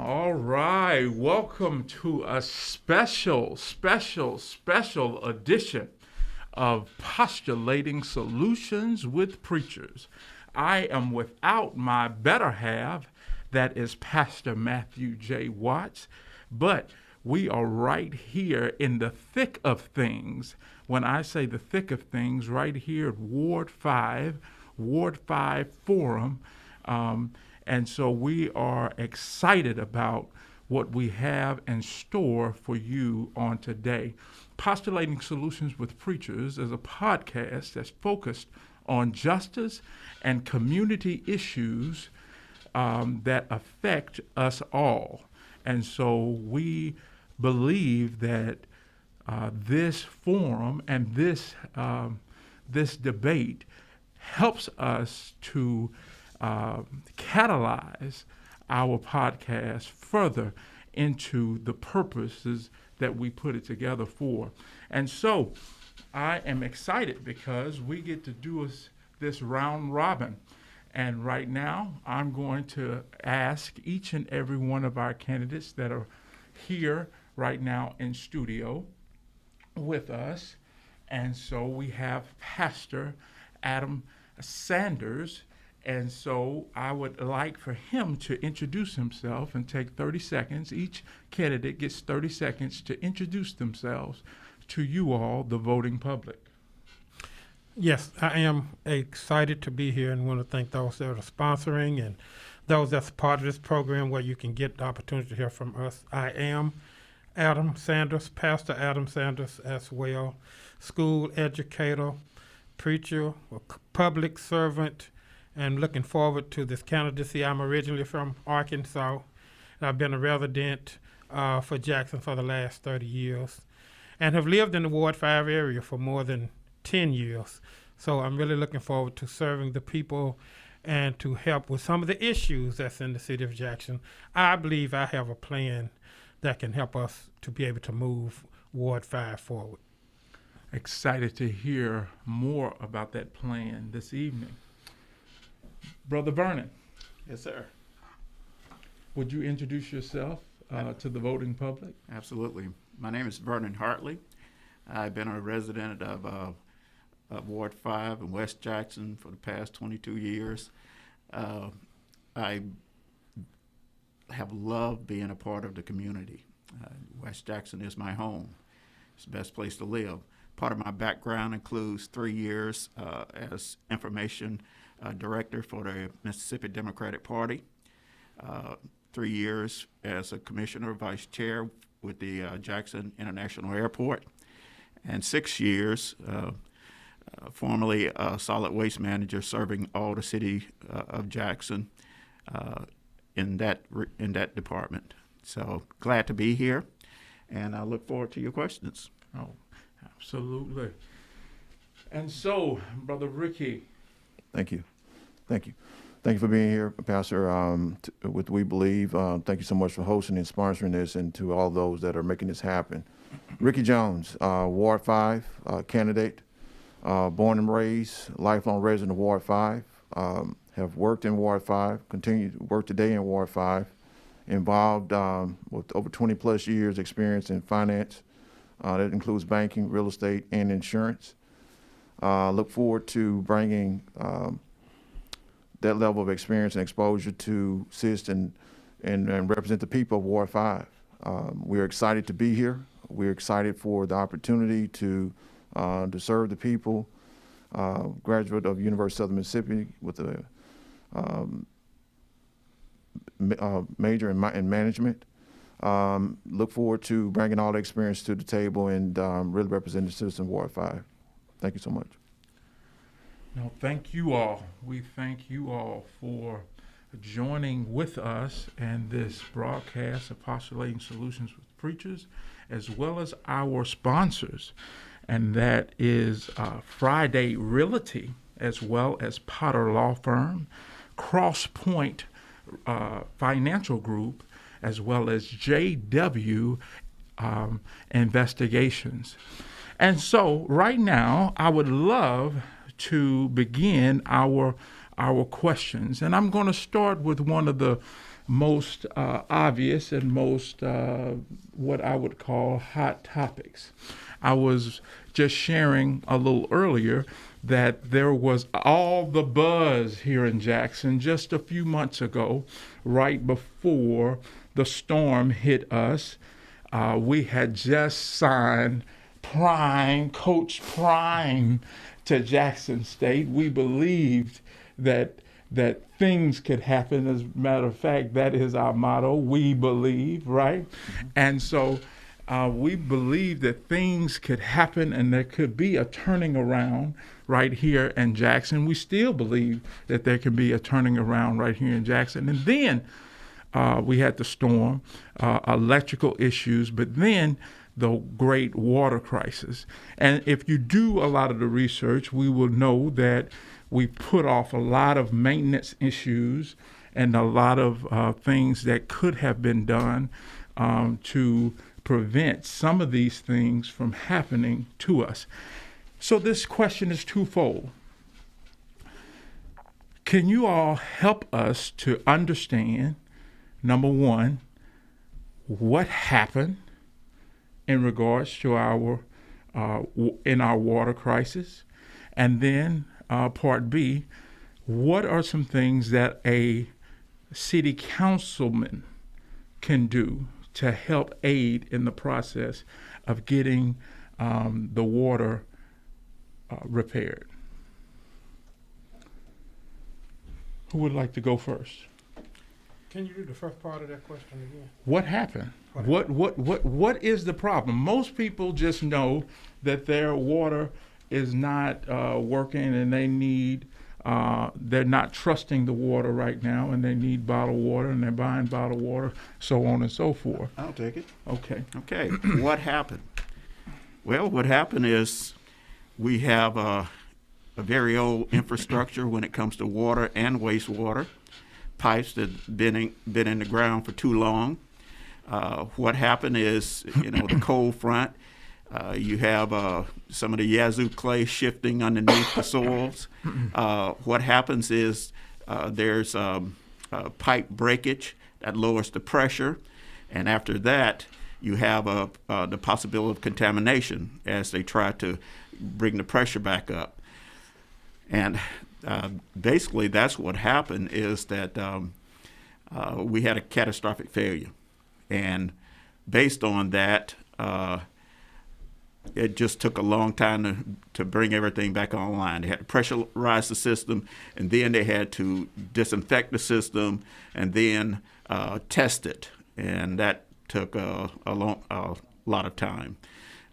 All right, welcome to a special edition of Postulating Solutions with Preachers. I am without my better half, that is Pastor Matthew J. Watts, but we are right here in the thick of things. When I say the thick of things, right here at Ward 5 Forum. And so we are excited about what we have in store for you on today. Postulating Solutions with Preachers is a podcast that's focused on justice and community issues that affect us all. And so we believe that this forum and this debate helps us to catalyze our podcast further into the purposes that we put it together for. And so I am excited because we get to do this round robin. And right now, I'm going to ask each and every one of our candidates that are here right now in studio with us. And so we have Pastor Adam Sanders. And so I would like for him to introduce himself and take 30 seconds. Each candidate gets 30 seconds to introduce themselves to you all, the voting public. Yes, I am excited to be here and want to thank those that are sponsoring and those that's part of this program where you can get the opportunity to hear from us. I am Adam Sanders, Pastor Adam Sanders as well, school educator, preacher, public servant, and looking forward to this candidacy. I'm originally from Arkansas, and I've been a resident for Jackson for the last 30 years and have lived in the Ward 5 area for more than 10 years. So I'm really looking forward to serving the people and to help with some of the issues that's in the city of Jackson. I believe I have a plan that can help us to be able to move Ward 5 forward. Excited to hear more about that plan this evening. Brother Vernon. Yes, sir. Would you introduce yourself to the voting public? Absolutely. My name is Vernon Hartley. I've been a resident of Ward 5 in West Jackson for the past 22 years. I have loved being a part of the community. West Jackson is my home. It's the best place to live. Part of my background includes 3 years as information director for the Mississippi Democratic Party, 3 years as a commissioner, vice chair with the Jackson International Airport, and 6 years formerly a solid waste manager serving all the city of Jackson in that department. So glad to be here, and I look forward to your questions. Oh, absolutely. And so, Brother Ricky. Thank you. Thank you for being here, Pastor, with We Believe. Thank you so much for hosting and sponsoring this, and to all those that are making this happen. Ricky Jones, Ward 5 candidate, born and raised, lifelong resident of Ward 5, have worked in Ward 5, continue to work today in Ward 5, involved with over 20 plus years experience in finance. That includes banking, real estate, and insurance. Look forward to bringing that level of experience and exposure to assist and represent the people of Ward 5. We're excited to be here. We're excited for the opportunity to serve the people. Graduate of University of Southern Mississippi with a major in management. Look forward to bringing all the experience to the table and really representing the citizens of Ward 5. Thank you so much. No, thank you all. We thank you all for joining with us in this broadcast of Postulating Solutions with Preachers, as well as our sponsors, and that is Friday Realty, as well as Potter Law Firm, Cross Point Financial Group, as well as JW Investigations. And so right now, I would love to begin our questions. And I'm going to start with one of the most obvious and most what I would call hot topics. I was just sharing a little earlier that there was all the buzz here in Jackson just a few months ago, right before the storm hit us. We had just signed Coach Prime to Jackson State. We believed that things could happen. As a matter of fact, that is our motto. We believe, right? Mm-hmm. And so we believe that things could happen and there could be a turning around right here in Jackson. We still believe that there can be a turning around right here in Jackson. And then we had the storm, electrical issues, but then the great water crisis. And if you do a lot of the research, we will know that we put off a lot of maintenance issues and a lot of things that could have been done to prevent some of these things from happening to us. So this question is twofold. Can you all help us to understand, number one, what happened in regards to our water crisis? And then part B, what are some things that a city councilman can do to help aid in the process of getting the water repaired? Who would like to go first? Can you do the first part of that question again? What happened? What is the problem? Most people just know that their water is not working and they need they're not trusting the water right now and they need bottled water and they're buying bottled water, so on and so forth. I'll take it. Okay. What happened? Well, what happened is we have a very old infrastructure when it comes to water and wastewater. Pipes that have been in the ground for too long. What happened is, the cold front, you have some of the Yazoo clay shifting underneath the soils. What happens is there's pipe breakage that lowers the pressure, and after that, you have the possibility of contamination as they try to bring the pressure back up. And basically, that's what happened is that we had a catastrophic failure. And based on that, it just took a long time to bring everything back online. They had to pressurize the system, and then they had to disinfect the system, and then test it. And that took a lot of time.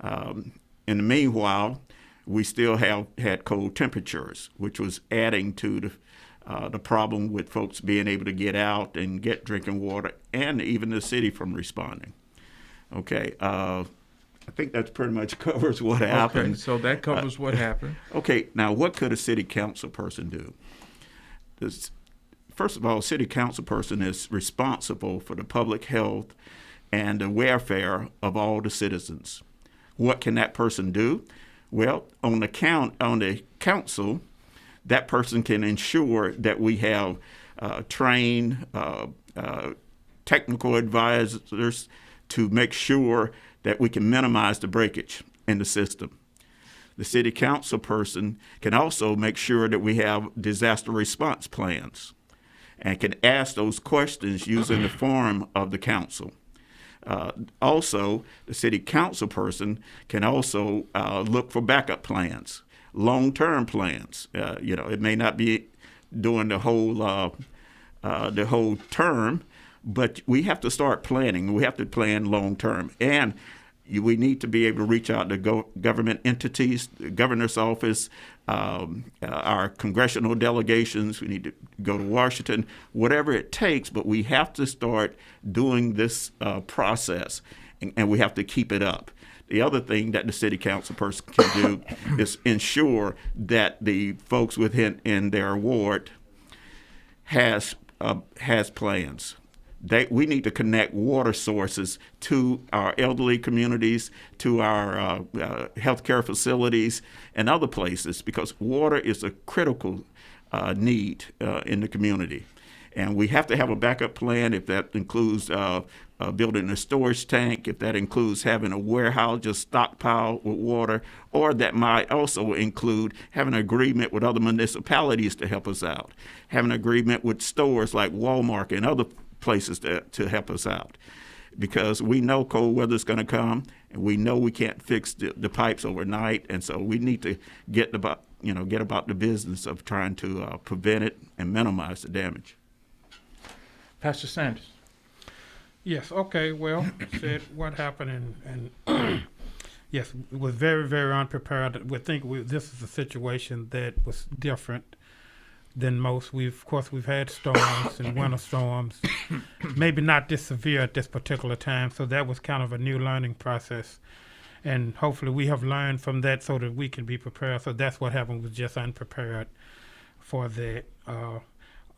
In the meanwhile, we still had cold temperatures, which was adding to the problem with folks being able to get out and get drinking water, and even the city from responding. Okay, I think that pretty much covers what happened. Okay, so that covers what happened. Okay, now what could a city council person do? First of all, a city council person is responsible for the public health and the welfare of all the citizens. What can that person do? Well, on the council, that person can ensure that we have trained technical advisors to make sure that we can minimize the breakage in the system. The city council person can also make sure that we have disaster response plans and can ask those questions using the form of the council. Also, the city council person can also look for backup plans, long-term plans. It may not be during the whole term, but we have to start planning. We have to plan long-term, and we need to be able to reach out to government entities, the governor's office, our congressional delegations. We need to go to Washington, whatever it takes, but we have to start doing this process, and we have to keep it up. The other thing that the city council person can do is ensure that the folks within their ward has plans. We need to connect water sources to our elderly communities, to our healthcare facilities, and other places, because water is a critical need in the community. And we have to have a backup plan if that includes building a storage tank, if that includes having a warehouse just stockpile with water, or that might also include having an agreement with other municipalities to help us out, having an agreement with stores like Walmart and other places to help us out. Because we know cold weather is going to come, and we know we can't fix the pipes overnight, and so we need to get about the business of trying to prevent it and minimize the damage. Pastor Sanders. Yes, okay, well, said what happened, and yes, it was very, very unprepared. This is a situation that was different than most. We've had storms and winter storms, maybe not this severe at this particular time, so that was kind of a new learning process. And hopefully we have learned from that so that we can be prepared. So that's what happened, was just unprepared for that.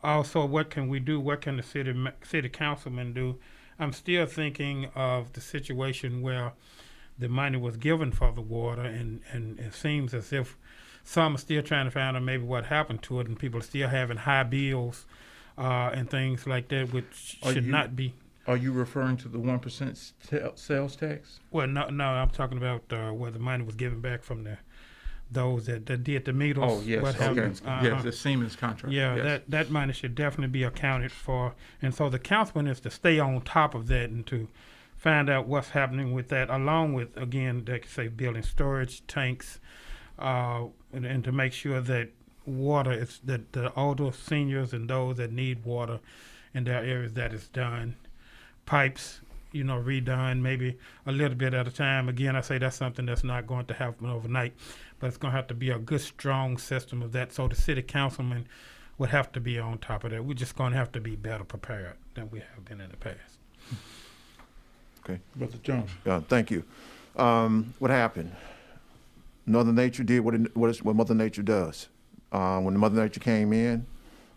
Also, what can we do? What can the city councilman do? I'm still thinking of the situation where the money was given for the water, and it seems as if some are still trying to find out maybe what happened to it, and people are still having high bills and things like that, which should not be. Are you referring to the 1% sales tax? Well, no, I'm talking about where the money was given back from those that did the meters. Oh, yes, what okay. happened. Yes, the Siemens contract. Yeah, yes. that money should definitely be accounted for. And so the councilman is to stay on top of that and to find out what's happening with that, along with, again, they could say building storage tanks, and to make sure that water is, that the older seniors and those that need water in their areas, that is done. Pipes, redone, maybe a little bit at a time. Again, I say that's something that's not going to happen overnight, but it's going to have to be a good, strong system of that. So the city councilman would have to be on top of that. We're just going to have to be better prepared than we have been in the past. Okay. Brother Jones. Thank you. What happened? Mother Nature did what Mother Nature does. When Mother Nature came in,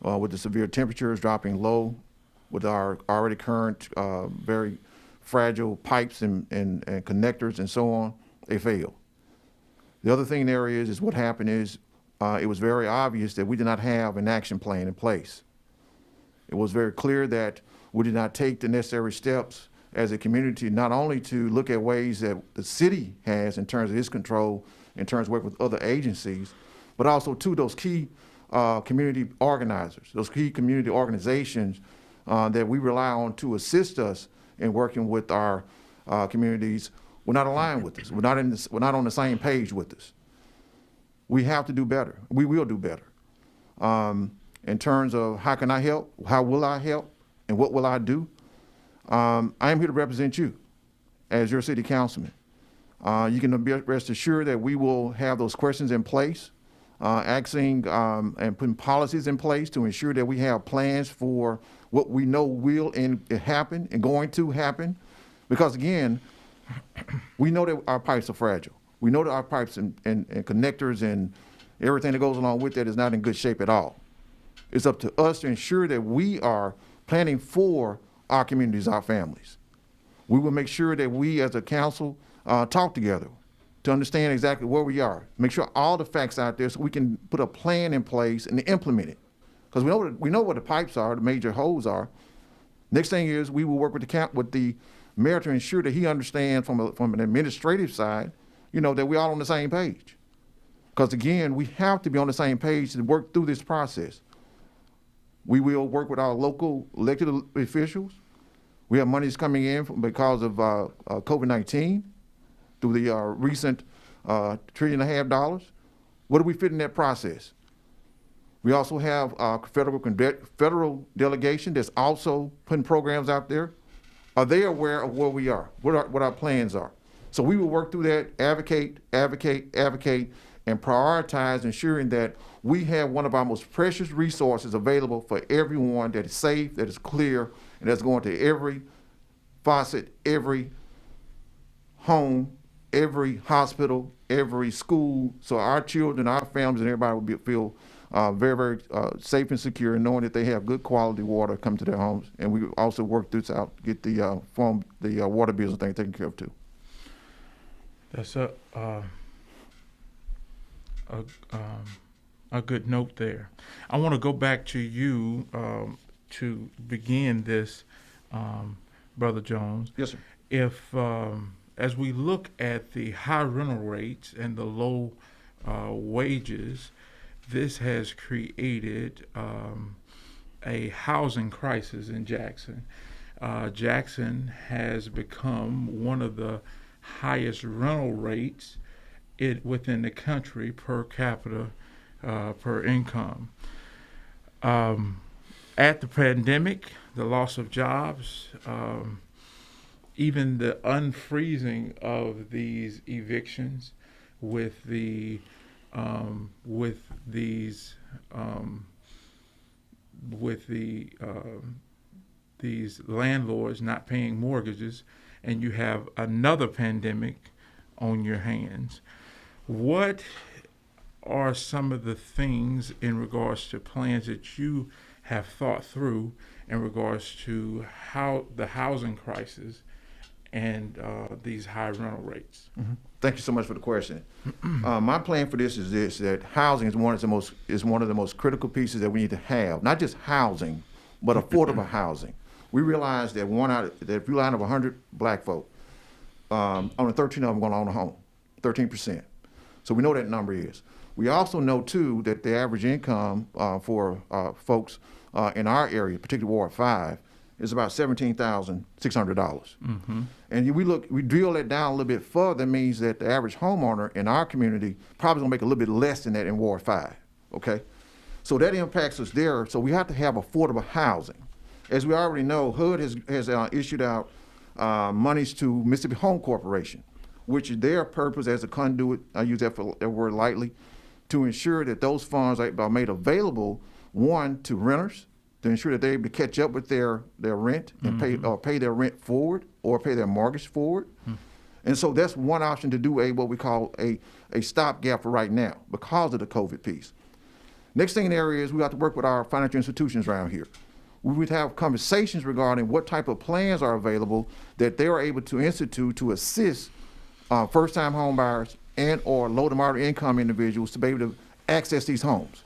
with the severe temperatures dropping low, with our already current very fragile pipes and connectors and so on, they failed. The other thing there is what happened is it was very obvious that we did not have an action plan in place. It was very clear that we did not take the necessary steps as a community, not only to look at ways that the city has in terms of its control, in terms of work with other agencies, but also to those key community organizers, those key community organizations that we rely on to assist us in working with our communities. We're not aligned with us. We're not on the same page with us. We have to do better. We will do better. In terms of how can I help, how will I help, and what will I do? I am here to represent you as your city councilman. You can be rest assured that we will have those questions in place, asking and putting policies in place to ensure that we have plans for what we know will happen and going to happen. Because again, we know that our pipes are fragile. We know that our pipes and connectors and everything that goes along with that is not in good shape at all. It's up to us to ensure that we are planning for our communities, our families. We will make sure that we as a council talk together to understand exactly where we are. Make sure all the facts out there so we can put a plan in place and implement it. Because we know what the pipes are, the major holes are. Next thing is we will work with the mayor to ensure that he understands from an administrative side, that we're all on the same page. Because again, we have to be on the same page to work through this process. We will work with our local elected officials. We have monies coming in because of COVID-19 through the recent $1.5 trillion. What do we fit in that process? We also have a federal delegation that's also putting programs out there. Are they aware of where we are, what our plans are? So we will work through that, advocate, and prioritize ensuring that we have one of our most precious resources available for everyone that is safe, that is clear, and that's going to every faucet, every home, every hospital, every school, so our children, our families, and everybody will feel very, very safe and secure, knowing that they have good quality water come to their homes. And we also work this out, get the water bills and things taken care of too. That's a good note there. I want to go back to you, to begin this, Brother Jones, Yes, sir. if as we look at the high rental rates and the low wages, this has created a housing crisis in Jackson. Jackson has become one of the highest rental rates within the country per capita per income. At the pandemic, the loss of jobs, even the unfreezing of these evictions with the these landlords not paying mortgages, and you have another pandemic on your hands. What are some of the things in regards to plans that you have thought through in regards to how the housing crisis and these high rental rates? Mm-hmm. Thank you so much for the question. My plan for this is this: that housing is one of the most critical pieces that we need to have. Not just housing, but affordable housing. We realize that if you out of 100 black folk, only 13 of them going to own a home, 13%. So we know that number is. We also know too that the average income for folks in our area, particularly Ward 5, is about $17,600. Mm-hmm. And we drill that down a little bit further. That means that the average homeowner in our community probably gonna make a little bit less than that in Ward 5. Okay, so that impacts us there. So we have to have affordable housing. As we already know, HUD has issued out monies to Mississippi Home Corporation, which is their purpose as a conduit. I use that word lightly, to ensure that those funds are made available, one, to renters, to ensure that they're able to catch up with their rent and pay their rent forward or pay their mortgage forward. And so that's one option to do what we call a stopgap for right now because of the COVID piece. Next thing in the area is we have to work with our financial institutions around here. We would have conversations regarding what type of plans are available that they are able to institute to assist first-time home buyers and or low to moderate income individuals to be able to access these homes.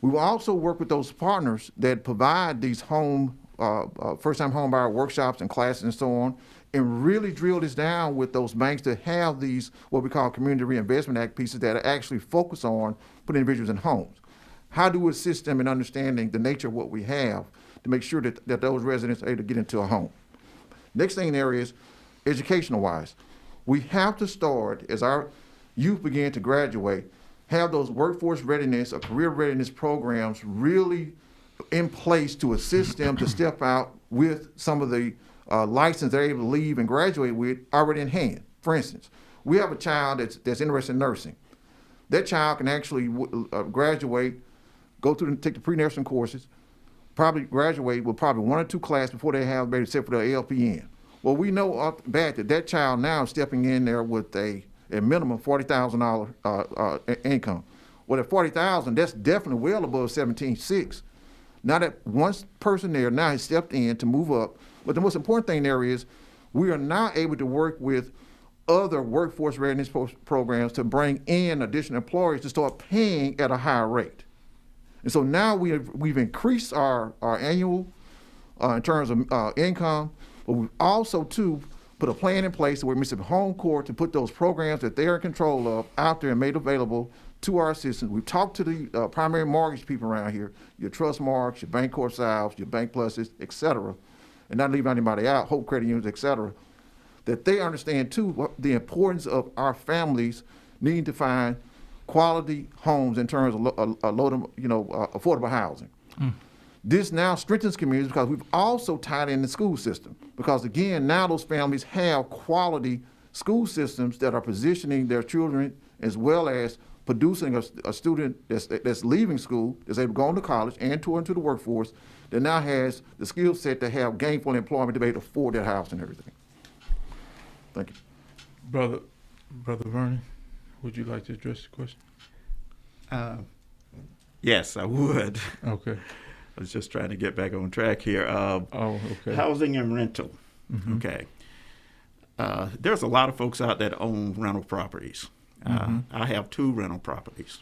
We will also work with those partners that provide these first-time home buyer workshops and classes and so on, and really drill this down with those banks that have these, what we call Community Reinvestment Act pieces that are actually focused on putting individuals in homes. How do we assist them in understanding the nature of what we have to make sure that those residents are able to get into a home? Next thing there is educational-wise. We have to start, as our youth begin to graduate, have those workforce readiness or career readiness programs really in place to assist them to step out with some of the license they're able to leave and graduate with already in hand. For instance, we have a child that's interested in nursing. That child can actually graduate, take the pre-nursing courses, probably graduate with probably 1 or 2 classes before they have maybe set for their LPN. Well, we know off the bat that child now is stepping in there with a minimum $40,000 income. Well, at $40,000, that's definitely well above 17.6. Now that one person there now has stepped in to move up, but the most important thing there is we are now able to work with other workforce readiness programs to bring in additional employees to start paying at a higher rate. And so now we've increased our annual in terms of income, but we've also too put a plan in place where Mississippi Home Court to put those programs that they're in control of out there and made available to our citizens. We've talked to the primary mortgage people around here, your Trust Marks, your Bank Corp Souths, your Bank Pluses, et cetera, and not leaving anybody out, Hope Credit Unions, et cetera, that they understand too the importance of our families needing to find quality homes in terms of affordable housing. This now strengthens communities because we've also tied in the school system. Because again, now those families have quality school systems that are positioning their children as well as producing a student that's leaving school, that's able to go on to college and to into the workforce, that now has the skill set to have gainful employment to be able to afford their house and everything. Thank you. Brother Vernon, would you like to address the question? Yes, I would. Okay. I was just trying to get back on track here. Okay. Housing and rental. Mm-hmm. Okay. There's a lot of folks out that own rental properties. I have 2 rental properties.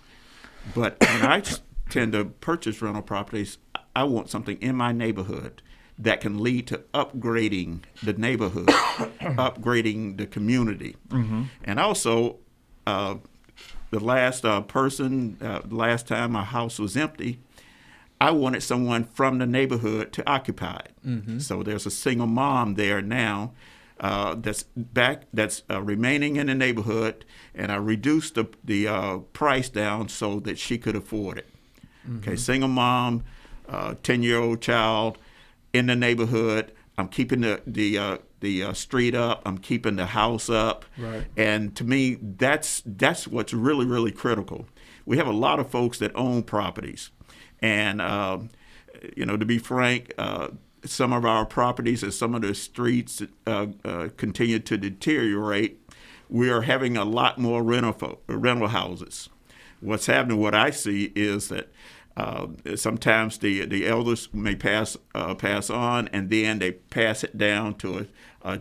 But when I tend to purchase rental properties, I want something in my neighborhood that can lead to upgrading the neighborhood, upgrading the community. And also, the last last time my house was empty, I wanted someone from the neighborhood to occupy it. So there's a single mom there now that's remaining in the neighborhood, and I reduced the price down so that she could afford it. Okay, single mom, 10-year-old child in the neighborhood. I'm keeping the street up. I'm keeping the house up. Right. And to me, that's what's really, really critical. We have a lot of folks that own properties, and to be frank, some of our properties and some of the streets continue to deteriorate. We are having a lot more rental houses. What's happening, what I see is that sometimes the elders may pass on, and then they pass it down to a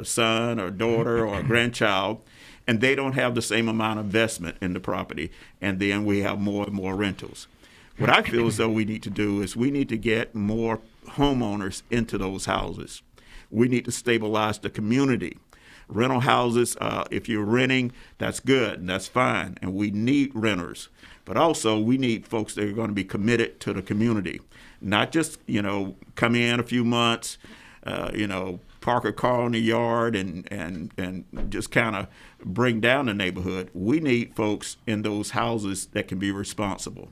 son or daughter or a grandchild, and they don't have the same amount of investment in the property, and then we have more and more rentals. What I feel as though we need to do is we need to get more homeowners into those houses. We need to stabilize the community. Rental houses, if you're renting, that's good and that's fine, and we need renters. But also, we need folks that are going to be committed to the community, not just come in a few months, park a car in the yard and just kind of bring down the neighborhood. We need folks in those houses that can be responsible,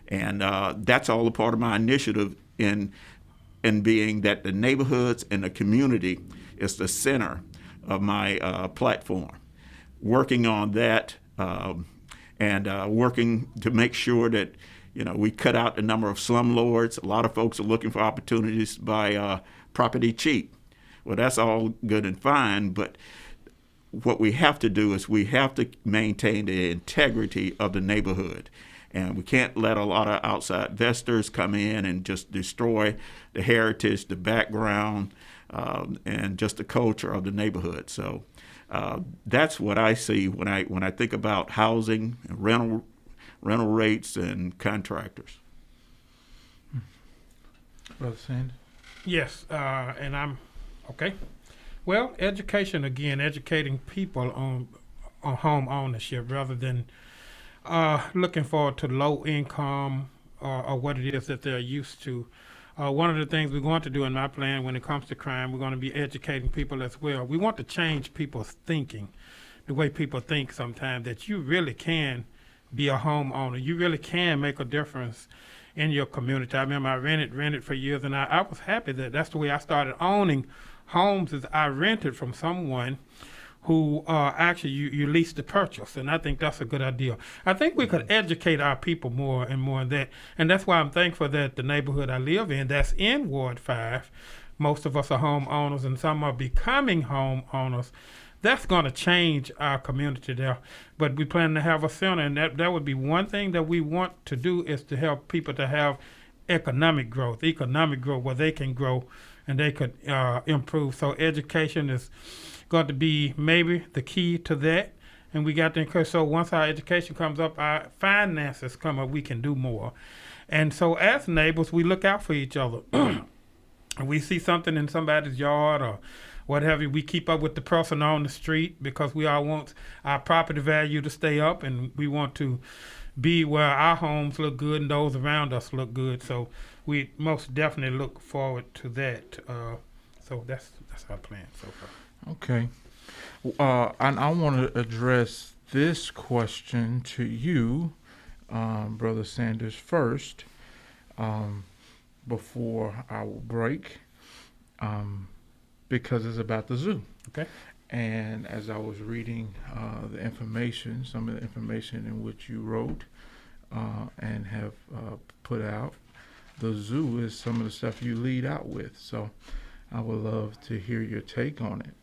and that's all a part of my initiative in being that the neighborhoods and the community is the center of my platform. Working on that. And working to make sure that we cut out the number of slumlords. A lot of folks are looking for opportunities to buy property cheap. Well, that's all good and fine, but what we have to do is we have to maintain the integrity of the neighborhood. And we can't let a lot of outside investors come in and just destroy the heritage, the background, and just the culture of the neighborhood. So that's what I see when I think about housing, rental rates, and contractors. Brother Sanders? Yes, and I'm okay. Well, education again, educating people on home ownership rather than looking forward to low income or what it is that they're used to. One of the things we're going to do in my plan when it comes to crime, we're going to be educating people as well. We want to change people's thinking, the way people think sometimes, that you really can be a homeowner. You really can make a difference in your community. I remember I rented for years, and I was happy that that's the way I started owning homes, is I rented from someone who actually you lease the purchase, and I think that's a good idea. I think we could educate our people more and more in that, and that's why I'm thankful that the neighborhood I live in, that's in Ward 5, most of us are homeowners, and some are becoming homeowners. That's going to change our community there, but we plan to have a center, and that would be one thing that we want to do, is to help people to have economic growth where they can grow and they could improve. So education is going to be maybe the key to that, and we got to encourage. So once our education comes up, our finances come up, we can do more. And so as neighbors, we look out for each other. We see something in somebody's yard or what have you, we keep up with the person on the street, because we all want our property value to stay up, and we want to be where our homes look good and those around us look good. So we most definitely look forward to that. So that's our plan so far. Okay. And I want to address this question to you, Brother Sanders, first, before our break, because it's about the zoo. Okay. And as I was reading the information, some of the information in which you wrote and have put out, the zoo is some of the stuff you lead out with. So I would love to hear your take on it.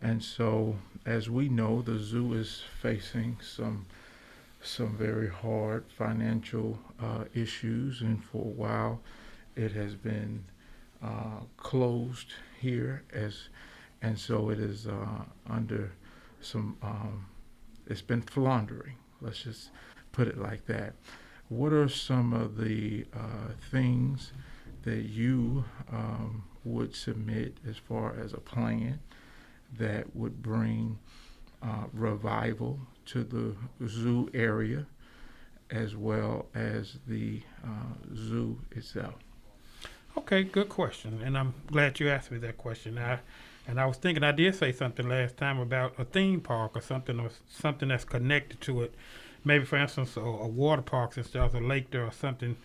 And so, as we know, the zoo is facing some very hard financial issues, and for a while it has been closed here, and so it is under some, it's been floundering, let's just put it like that. what are some of the things that you would submit as far as a plan that would bring revival to the zoo area as well as the zoo itself? Okay, good question, and I'm glad you asked me that question. I was thinking I did say something last time about a theme park or something that's connected to it. Maybe, for instance, a water park since there's a lake there or something,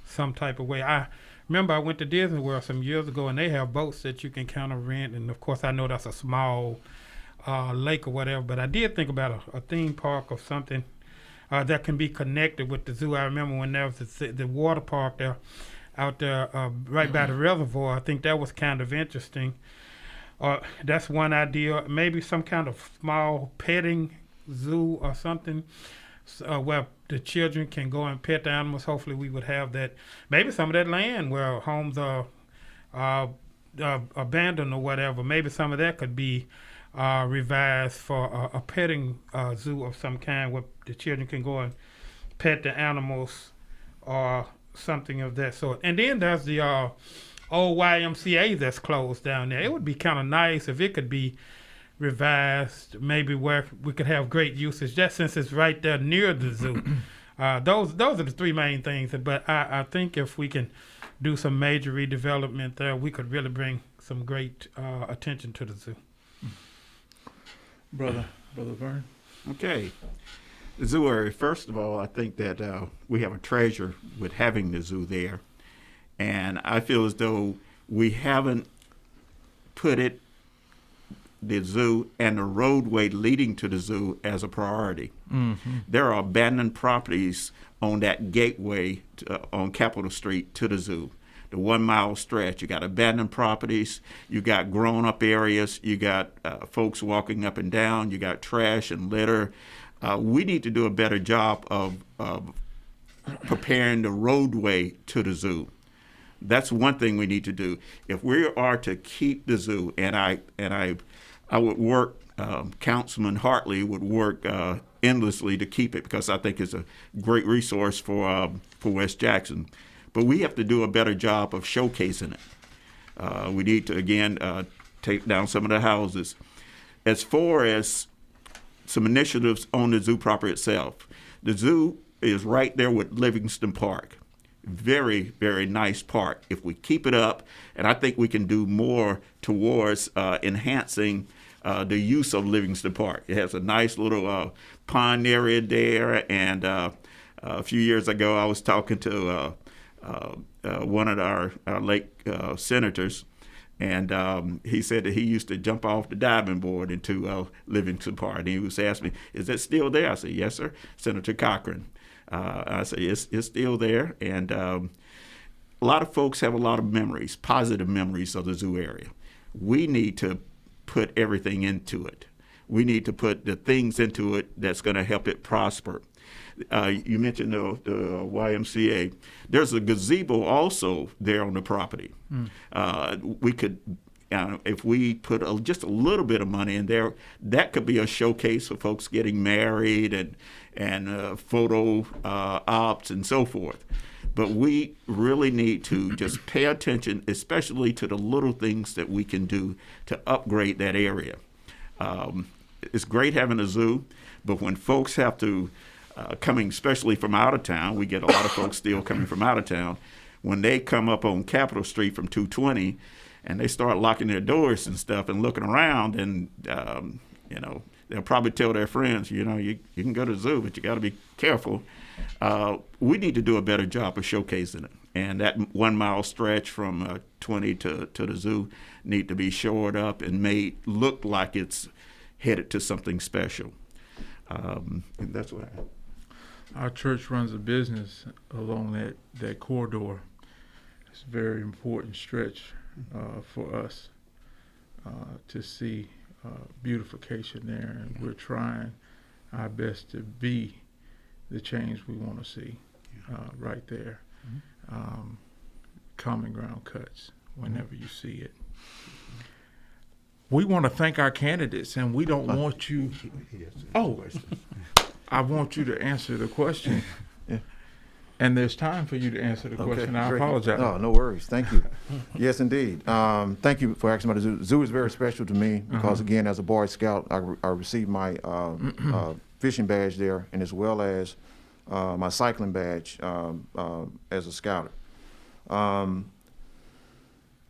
some type of way. I remember I went to Disney World some years ago, and they have boats that you can kind of rent. And of course, I know that's a small lake or whatever, but I did think about a theme park or something that can be connected with the zoo. I remember when there was the water park there, out there right by the reservoir. I think that was kind of interesting. That's one idea. Maybe some kind of small petting zoo or something where the children can go and pet the animals. Hopefully we would have that. Maybe some of that land where homes are abandoned or whatever. Maybe some of that could be revised for a petting zoo of some kind where the children can go and pet the animals or something of that sort. And then there's the old YMCA that's closed down there. It would be kind of nice if it could be revised, maybe where we could have great usage, just since it's right there near the zoo. Those are the three main things. But I think if we can do some major redevelopment there, we could really bring some great attention to the zoo. Brother Vern? Okay. The zoo area, first of all, I think that we have a treasure with having the zoo there. And I feel as though we haven't put the zoo and the roadway leading to the zoo as a priority. Mm-hmm. There are abandoned properties on that gateway on Capitol Street to the zoo. The 1 mile stretch, you got abandoned properties, you got grown up areas, you got folks walking up and down, you got trash and litter. We need to do a better job of preparing the roadway to the zoo. That's one thing we need to do. If we are to keep the zoo, and I would work, Councilman Hartley would work endlessly to keep it, because I think it's a great resource for West Jackson. But we have to do a better job of showcasing it. We need to, again, take down some of the houses. As far as some initiatives on the zoo property itself, the zoo is right there with Livingston Park. Very, very nice park. If we keep it up, and I think we can do more towards enhancing the use of Livingston Park. It has a nice little pond area there, and a few years ago I was talking to one of our late senators, and he said that he used to jump off the diving board into Livingston Park. And he was asking me, "Is that still there?" I said, "Yes, sir." Senator Cochran. I said, it's still there. And a lot of folks have a lot of memories, positive memories of the zoo area. We need to put everything into it. We need to put the things into it that's going to help it prosper. You mentioned the YMCA. There's a gazebo also there on the property. We could, if we put just a little bit of money in there, that could be a showcase for folks getting married and photo ops and so forth. But we really need to just pay attention, especially to the little things that we can do to upgrade that area. It's great having a zoo, but when folks have to, coming especially from out of town, we get a lot of folks still coming from out of town, when they come up on Capitol Street from 220 and they start locking their doors and stuff and looking around, and they'll probably tell their friends, you can go to the zoo, but you got to be careful. We need to do a better job of showcasing it. And that 1 mile stretch from 20 to the zoo need to be shored up and made look like it's headed to something special. And that's what I have. Our church runs a business along that corridor. It's a very important stretch for us to see beautification there, and we're trying our best to be the change we want to see right there. Common ground cuts whenever you see it. We want to thank our candidates, and we don't want you. I want you to answer the question. And there's time for you to answer the question. I great. apologize. No, no worries. Thank you. Yes, indeed. Thank you for asking about the zoo. Zoo is very special to me because, again, as a Boy Scout, I received my fishing badge there, and as well as my cycling badge as a scouter.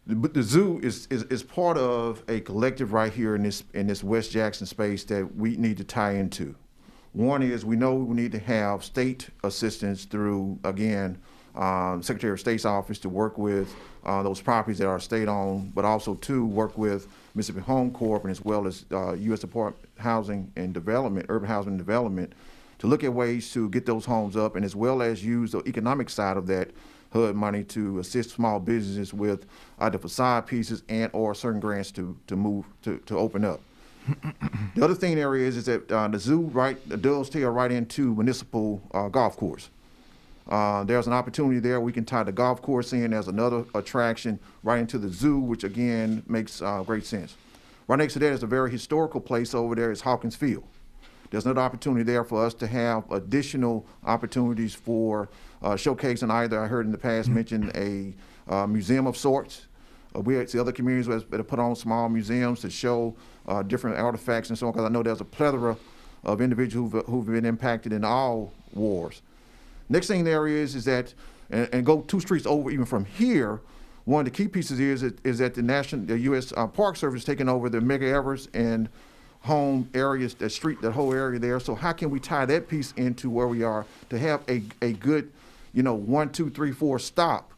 But the zoo is part of a collective right here in this West Jackson space that we need to tie into. One is we know we need to have state assistance through, again, Secretary of State's office to work with those properties that are state-owned, but also to work with Mississippi Home Corp and as well as U.S. Department of Housing and Development, Urban Housing and Development, to look at ways to get those homes up and as well as use the economic side of that HUD money to assist small businesses with either facade pieces and or certain grants to open up. The other thing there is that the zoo does tail right into municipal golf course. There's an opportunity there. We can tie the golf course in as another attraction right into the zoo, which again makes great sense. Right next to that is a very historical place over there is Hawkins Field. There's another opportunity there for us to have additional opportunities for showcasing either, I heard in the past mentioned a museum of sorts. We see other communities that have put on small museums to show different artifacts and so on, because I know there's a plethora of individuals who've been impacted in all wars. Next thing there is that, and go 2 streets over even from here, one of the key pieces is that the U.S. Park Service is taking over the Mega Everest and home areas, that whole area there. So how can we tie that piece into where we are to have a good, 1, 2, 3, 4 stop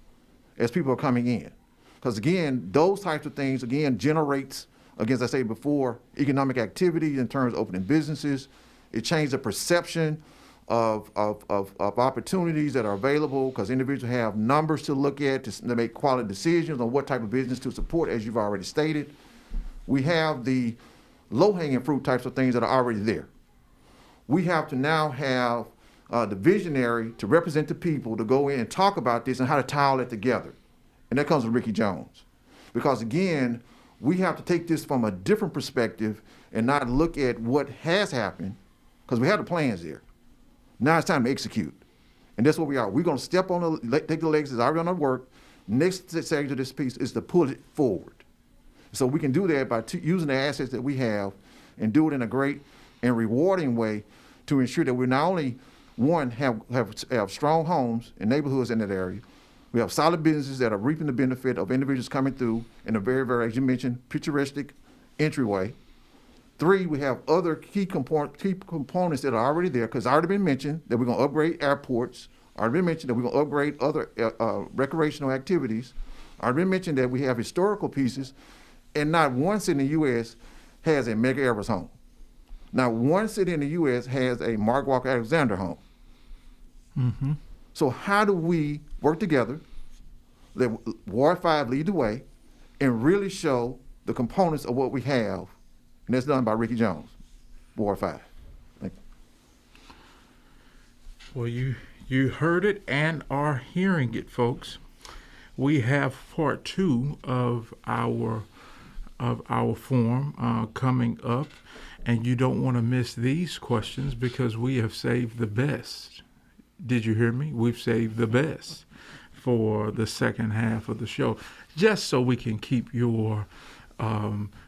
as people are coming in? Because again, those types of things, again, generates, again, as I said before, economic activity in terms of opening businesses. It changes the perception of opportunities that are available because individuals have numbers to look at to make quality decisions on what type of business to support, as you've already stated. We have the low-hanging fruit types of things that are already there. We have to now have the visionary to represent the people to go in and talk about this and how to tie all that together. And that comes with Ricky Jones. Because again, we have to take this from a different perspective and not look at what has happened, because we have the plans there. Now it's time to execute. And that's what we are. We're going to step on take the legs that's already on the work. Next stage of this piece is to pull it forward. So we can do that by using the assets that we have and do it in a great and rewarding way to ensure that we not only, one, have strong homes and neighborhoods in that area, we have solid businesses that are reaping the benefit of individuals coming through in a very, very, as you mentioned, picturesque entryway. 3, we have other key components that are already there, because it's already been mentioned that we're going to upgrade airports, already been mentioned that we're going to upgrade other recreational activities, already been mentioned that we have historical pieces, and not one city in the U.S. has a Mega Everest home. Not one city in the U.S. has a Mark Walker Alexander home. Mm-hmm. So how do we work together, let Ward 5 lead the way, and really show the components of what we have? And that's done by Ricky Jones, Ward 5. Thank you. Well, you heard it and are hearing it, folks. We have part 2 of our forum coming up, and you don't want to miss these questions because we have saved the best. Did you hear me? We've saved the best for the second half of the show, just so we can keep your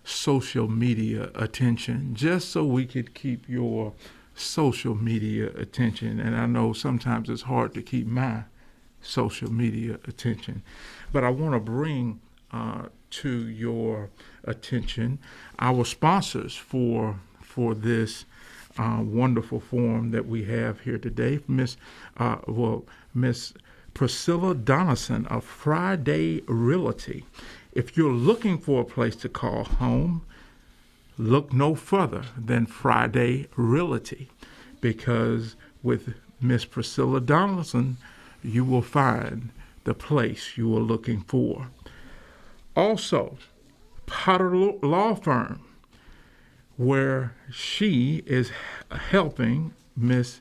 social media attention, just so we could keep your social media attention. And I know sometimes it's hard to keep my social media attention, but I want to bring to your attention our sponsors for this wonderful forum that we have here today. Miss Priscilla Donaldson of Friday Realty. If you're looking for a place to call home, look no further than Friday Realty, because with Miss Priscilla Donaldson, you will find the place you are looking for. Also, Potter Law Firm, where she is helping Miss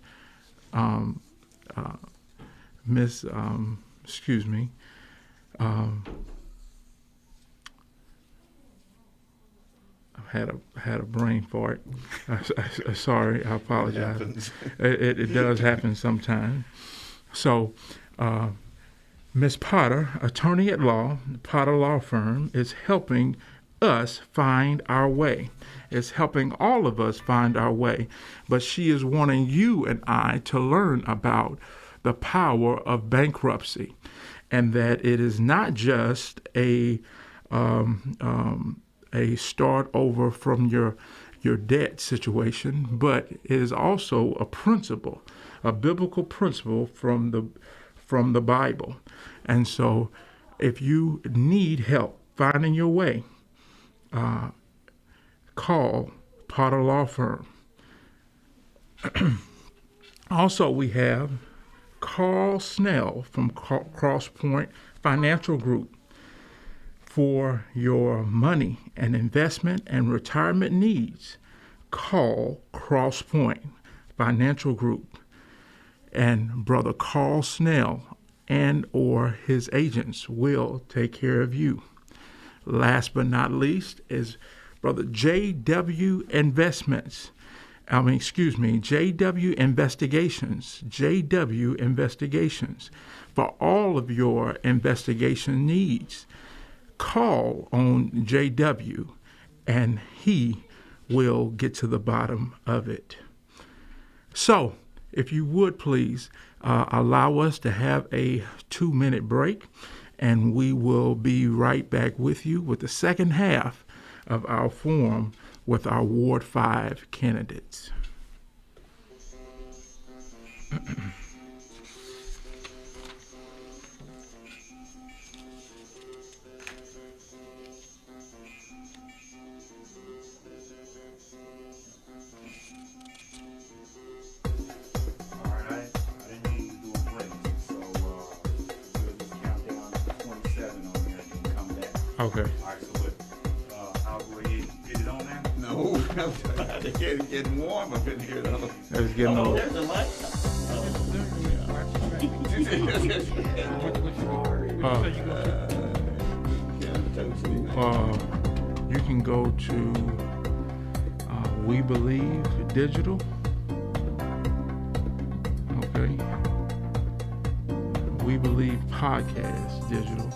I had a brain fart. Sorry, I apologize. It does happen sometimes. So, Ms. Potter, attorney at law, Potter Law Firm, is helping us find our way. It's helping all of us find our way. But she is wanting you and I to learn about the power of bankruptcy, and that it is not just a start over from your debt situation, but it is also a principle, a biblical principle from the Bible. And so, if you need help finding your way, call Potter Law Firm. Also, we have Carl Snell from Crosspoint Financial Group. For your money and investment and retirement needs, call Crosspoint Financial Group and Brother Carl Snell and or his agents will take care of you. Last but not least is Brother JW Investigations. JW Investigations. For all of your investigation needs, call on JW and he will get to the bottom of it. So, if you would please allow us to have a 2-minute break, and we will be right back with you with the second half of our forum with our Ward 5 candidates. Okay. All right, so what, I'll go ahead and get it on now? No, it's getting warm up in here though. It's getting old. There's a light. You can go to We Believe Digital. Okay. We Believe Podcast Digital.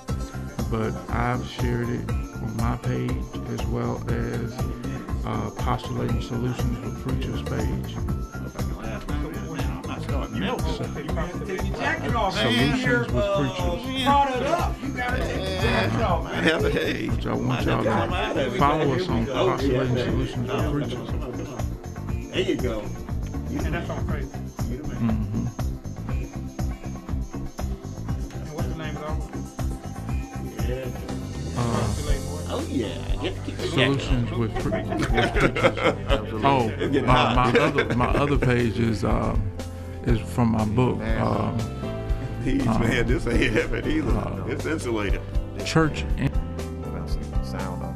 But I've shared it on my page as well as Postulating Solutions with Preachers page. Solutions with Preachers. Which I want y'all to follow us on Postulating Solutions with Preachers. There you go. And that's on Facebook. Mm-hmm. And what's the name of it? Oh yeah. Solutions with Preachers. Oh, my other page is from my book. Man, this ain't heavy either. It's insulated. Church. Sound up.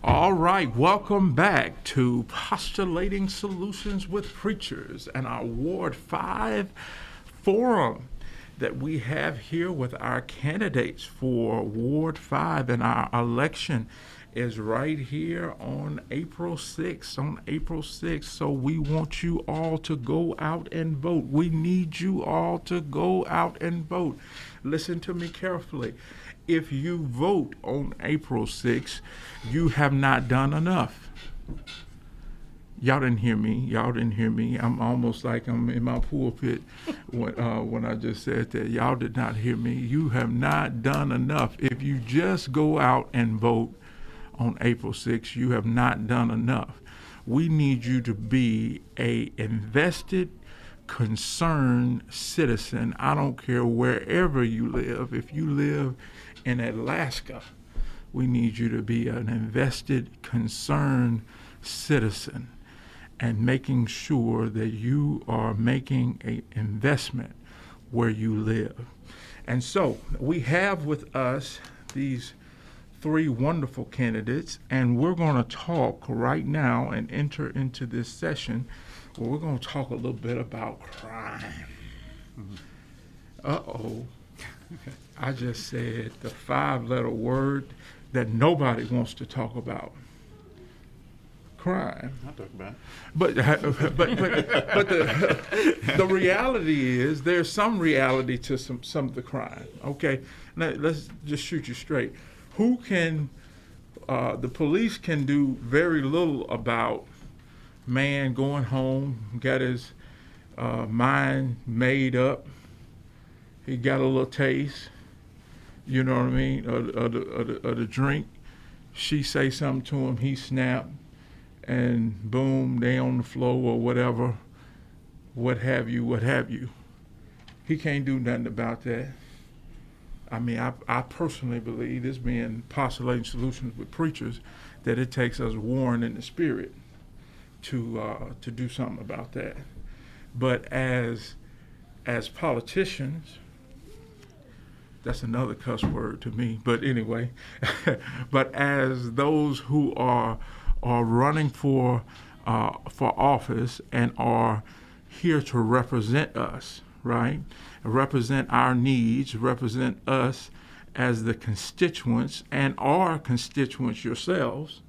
All right, welcome back to Postulating Solutions with Preachers and our Ward 5 Forum. that we have here with our candidates for Ward 5, and our election is right here on April 6th. On April 6th. So we want you all to go out and vote. We need you all to go out and vote. Listen to me carefully. If you vote on April 6th, you have not done enough. Y'all didn't hear me. Y'all didn't hear me. I'm almost like I'm in my pulpit when I just said that. Y'all did not hear me. You have not done enough. If you just go out and vote on April 6th, you have not done enough. We need you to be a invested, concerned citizen. I don't care wherever you live. If you live in Alaska, we need you to be an invested, concerned citizen and making sure that you are making an investment where you live. And so we have with us these 3 wonderful candidates, and we're going to talk right now and enter into this session where we're going to talk a little bit about crime. Uh-oh. I just said the 5-letter word that nobody wants to talk about. Crime. I'll talk about it. But the reality is there's some reality to some of the crime. Okay, now let's just shoot you straight. Who can? The police can do very little about man going home, got his mind made up. He got a little taste. You know what I mean? Of the drink. She say something to him. He snap. And boom, they on the floor or whatever, what have you. He can't do nothing about that. I mean, I personally believe, this being postulating solutions with preachers, that it takes us warring in the spirit to do something about that. But as politicians, that's another cuss word to me, but anyway, but as those who are running for office and are here to represent us, right? Represent our needs, represent us as the constituents and our constituents yourselves.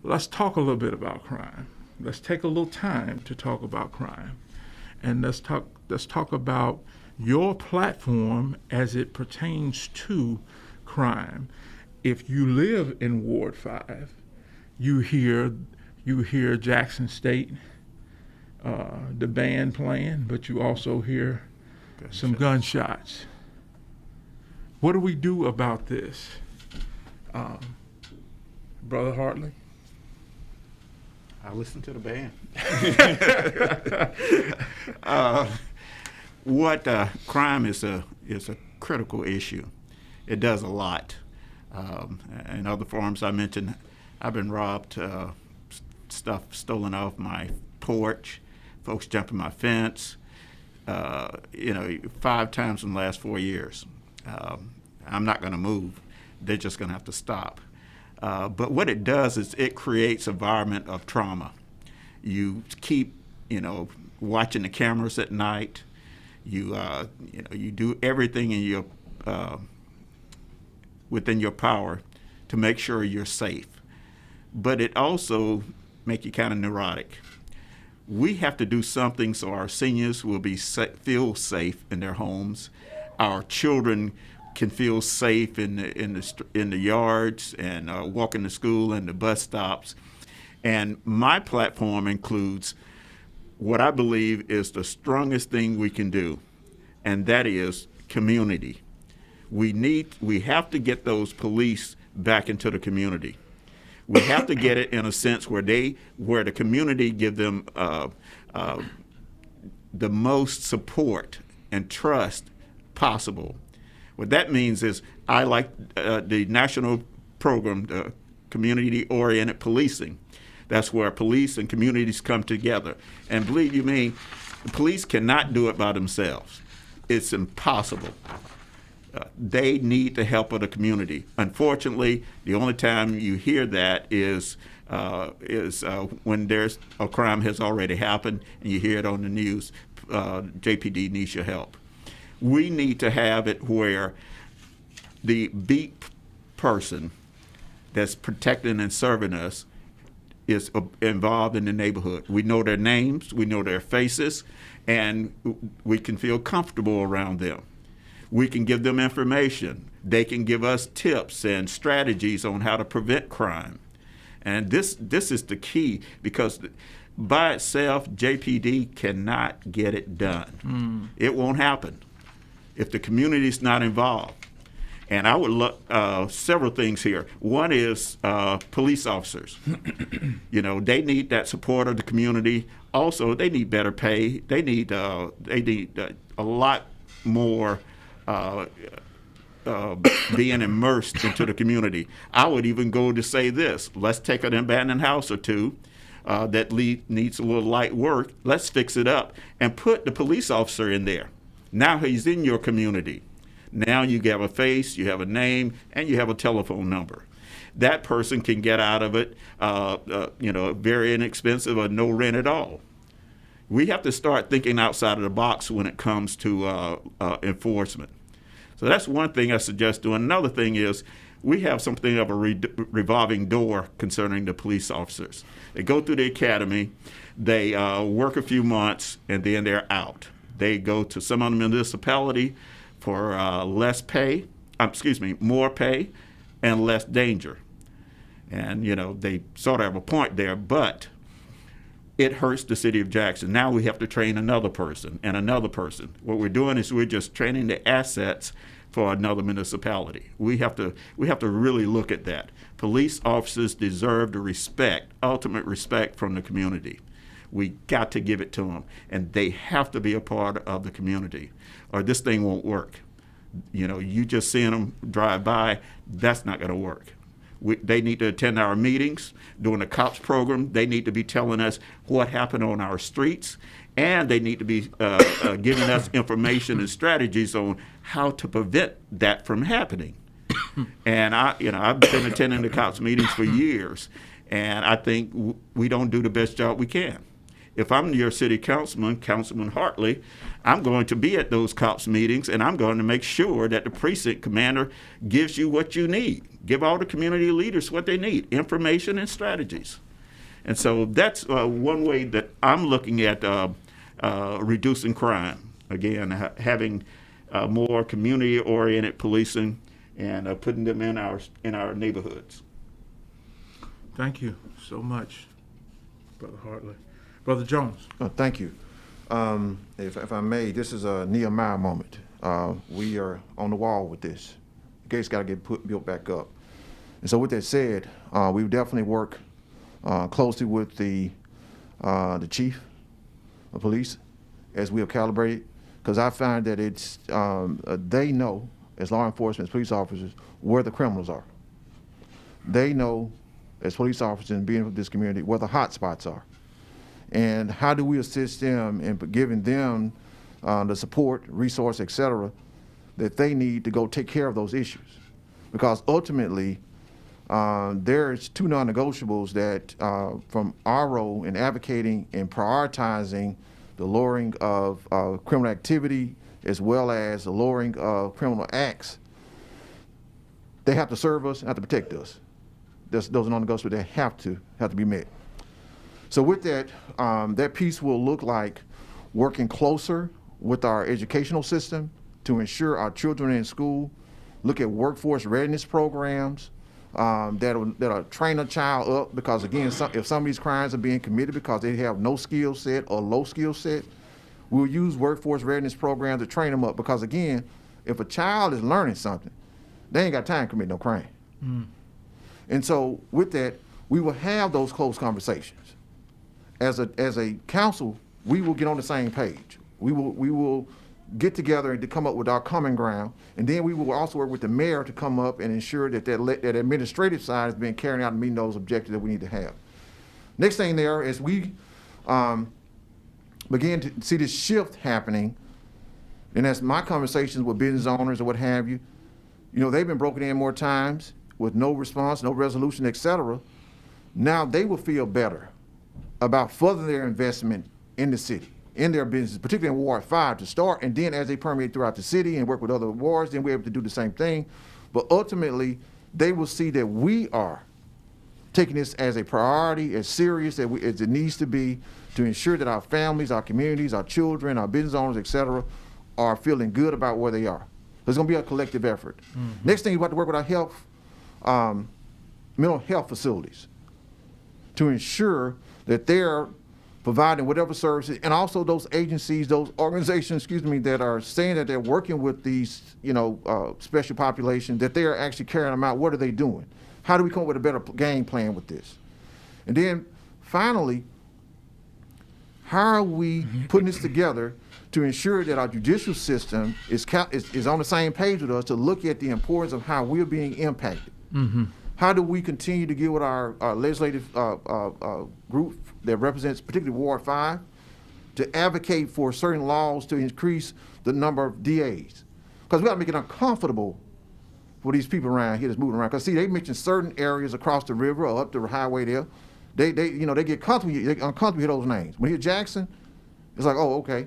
Let's talk a little bit about crime. Let's take a little time to talk about crime. And let's talk about your platform as it pertains to crime. If you live in Ward 5, you hear Jackson State, the band playing, but you also hear some gunshots. What do we do about this? Brother Hartley? I listen to the band. Crime is a critical issue. It does a lot. In other forms I mentioned, I've been robbed, stuff stolen off my porch, folks jumping my fence, 5 times in the last 4 years. I'm not going to move. They're just going to have to stop. But what it does is it creates an environment of trauma. You keep, watching the cameras at night. You do everything in your within your power to make sure you're safe. But it also make you kind of neurotic. We have to do something so our seniors will feel safe in their homes. Our children can feel safe in the yards and walking to school and the bus stops. And my platform includes what I believe is the strongest thing we can do, and that is community. We have to get those police back into the community. We have to get it in a sense where the community give them the most support and trust possible. What that means is I like the national program, the community-oriented policing. That's where police and communities come together. And believe you me, the police cannot do it by themselves. It's impossible. They need the help of the community. Unfortunately, the only time you hear that is when there's a crime has already happened and you hear it on the news. JPD needs your help. We need to have it where the beat person that's protecting and serving us is involved in the neighborhood. We know their names, we know their faces, and we can feel comfortable around them. We can give them information. They can give us tips and strategies on how to prevent crime. And this is the key, because by itself, JPD cannot get it done. It won't happen if the community's not involved. And I would look several things here. One is police officers. You know, they need that support of the community. Also, they need better pay. They need a lot more being immersed into the community. I would even go to say this: let's take an abandoned house or two that needs a little light work. Let's fix it up and put the police officer in there. Now he's in your community. Now you have a face, you have a name, and you have a telephone number. That person can get out of it, very inexpensive or no rent at all. We have to start thinking outside of the box when it comes to enforcement. So that's one thing I suggest doing. Another thing is we have something of a revolving door concerning the police officers. They go through the academy, they work a few months, and then they're out. They go to some other municipality for more pay and less danger. And, they sort of have a point there, but it hurts the city of Jackson. Now we have to train another person and another person. What we're doing is we're just training the assets for another municipality. We have to really look at that. Police officers deserve the respect, ultimate respect from the community. We got to give it to them, and they have to be a part of the community, or this thing won't work. You just seeing them drive by, that's not going to work. They need to attend our meetings during the COPS program. They need to be telling us what happened on our streets, and they need to be giving us information and strategies on how to prevent that from happening. And I've been attending the COPS meetings for years, and I think we don't do the best job we can. If I'm your city councilman, Councilman Hartley, I'm going to be at those COPS meetings, and I'm going to make sure that the precinct commander gives you what you need. Give all the community leaders what they need, information and strategies. And so that's one way that I'm looking at reducing crime. Again, having more community-oriented policing and putting them in our neighborhoods. Thank you so much, Brother Hartley. Brother Jones. Thank you. If I may, this is a Nehemiah moment. We are on the wall with this. The gate's got to get built back up. And so with that said, we definitely work closely with the chief of police as we have calibrated, because I find that it's they know, as law enforcement, as police officers, where the criminals are. They know, as police officers and being with this community, where the hot spots are. And how do we assist them in giving them the support, resource, et cetera, that they need to go take care of those issues? Because ultimately, there's two non-negotiables that from our role in advocating and prioritizing the lowering of criminal activity as well as the lowering of criminal acts. They have to serve us and have to protect us. Those are non-negotiables that have to be met. So with that, that piece will look like working closer with our educational system to ensure our children are in school, look at workforce readiness programs that'll train a child up, because again, if some of these crimes are being committed because they have no skill set or low skill set, we'll use workforce readiness programs to train them up, because again, if a child is learning something, they ain't got time to commit no crime. And so with that, we will have those close conversations. As a council, we will get on the same page. We will get together and to come up with our common ground, and then we will also work with the mayor to come up and ensure that that administrative side is being carried out and meeting those objectives that we need to have. Next thing there is we begin to see this shift happening, and that's my conversations with business owners or what have you. They've been broken in more times with no response, no resolution, et cetera. Now they will feel better about furthering their investment in the city. in their business, particularly in Ward 5 to start, and then as they permeate throughout the city and work with other wards, then we're able to do the same thing. But ultimately, they will see that we are taking this as a priority, as serious as it needs to be, to ensure that our families, our communities, our children, our business owners, et cetera, are feeling good about where they are. There's gonna be a collective effort. Next thing, we have to work with our health, mental health facilities to ensure that they're providing whatever services, and also those agencies, those organizations, that are saying that they're working with these, special populations, that they're actually carrying them out. What are they doing? How do we come up with a better game plan with this? And then finally, how are we putting this together to ensure that our judicial system is on the same page with us to look at the importance of how we're being impacted? How do we continue to get with our legislative group that represents particularly Ward 5 to advocate for certain laws to increase the number of DAs? Because we got to make it uncomfortable for these people around here that's moving around. Because see, they mentioned certain areas across the river or up the highway there. They get comfortable, they uncomfortable with those names. When you hear Jackson, it's like, oh, okay.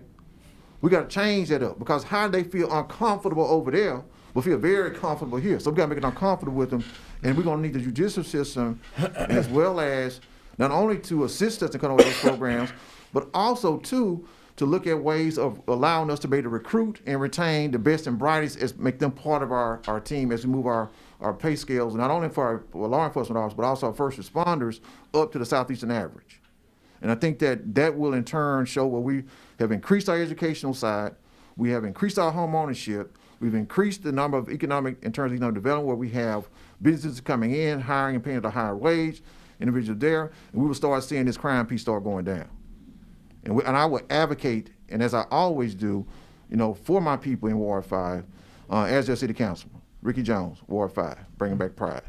We got to change that up, because how they feel uncomfortable over there will feel very comfortable here. So we got to make it uncomfortable with them, and we're going to need the judicial system as well as not only to assist us in coming up with those programs, but also to look at ways of allowing us to be able to recruit and retain the best and brightest, as make them part of our team as we move our pay scales, not only for our law enforcement officers, but also our first responders up to the Southeastern average. And I think that will in turn show where we have increased our educational side, we have increased our home ownership, we've increased the number of in terms of economic development, where we have businesses coming in, hiring and paying at a higher wage, individuals there, and we will start seeing this crime piece start going down. And I would advocate, and as I always do, for my people in Ward 5, as their city councilman, Ricky Jones, Ward 5, bringing back pride.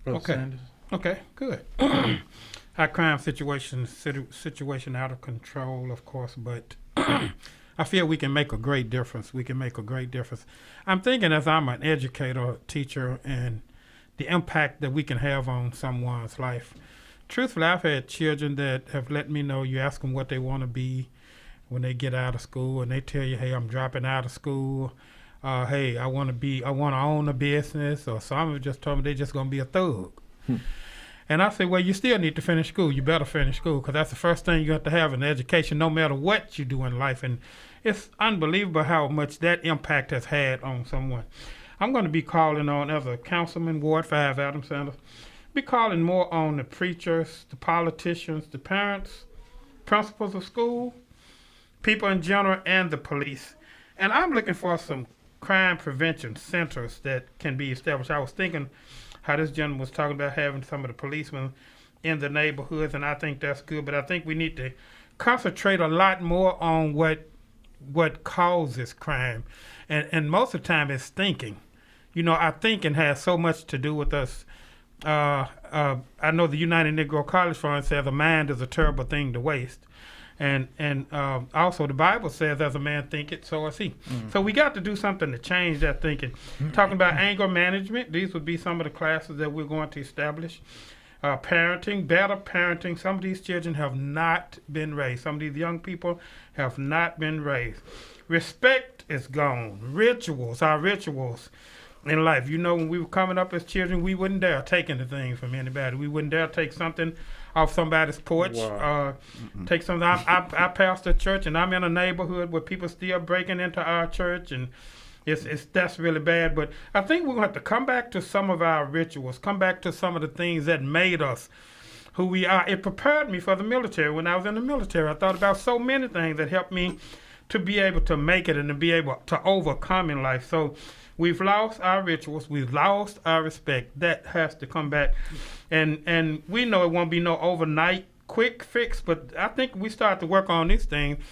Okay, good. Our crime situation out of control, of course, but I feel we can make a great difference. I'm thinking, as I'm an educator, teacher, and the impact that we can have on someone's life. Truthfully, I've had children that have let me know, you ask them what they want to be when they get out of school, and they tell you, hey, I'm dropping out of school. Hey, I want to own a business, or some have just told me they're just going to be a thug. And I say, well, you still need to finish school. You better finish school, because that's the first thing you have to have in education, no matter what you do in life. And it's unbelievable how much that impact has had on someone. I'm going to be calling on, as a councilman, Ward 5, Adam Sanders, be calling more on the preachers, the politicians, the parents, principals of school, people in general, and the police. And I'm looking for some crime prevention centers that can be established. I was thinking how this gentleman was talking about having some of the policemen in the neighborhoods, and I think that's good, but I think we need to concentrate a lot more on what causes crime. And most of the time it's thinking. Our thinking has so much to do with us. I know the United Negro College Fund says a mind is a terrible thing to waste. And also the Bible says, as a man thinketh, so is he. So we got to do something to change that thinking. Talking about anger management, these would be some of the classes that we're going to establish. Parenting, better parenting. Some of these children have not been raised. Some of these young people have not been raised. Respect is gone. Our rituals in life. When we were coming up as children, we wouldn't dare take anything from anybody. We wouldn't dare take something off somebody's porch. Wow. Take something. I pastor a church, and I'm in a neighborhood where people still breaking into our church, and that's really bad. But I think we're going to have to come back to some of our rituals, come back to some of the things that made us who we are. It prepared me for the military. When I was in the military, I thought about so many things that helped me to be able to make it and to be able to overcome in life. So we've lost our rituals. We've lost our respect. That has to come back. And we know it won't be no overnight quick fix, but I think we start to work on these things,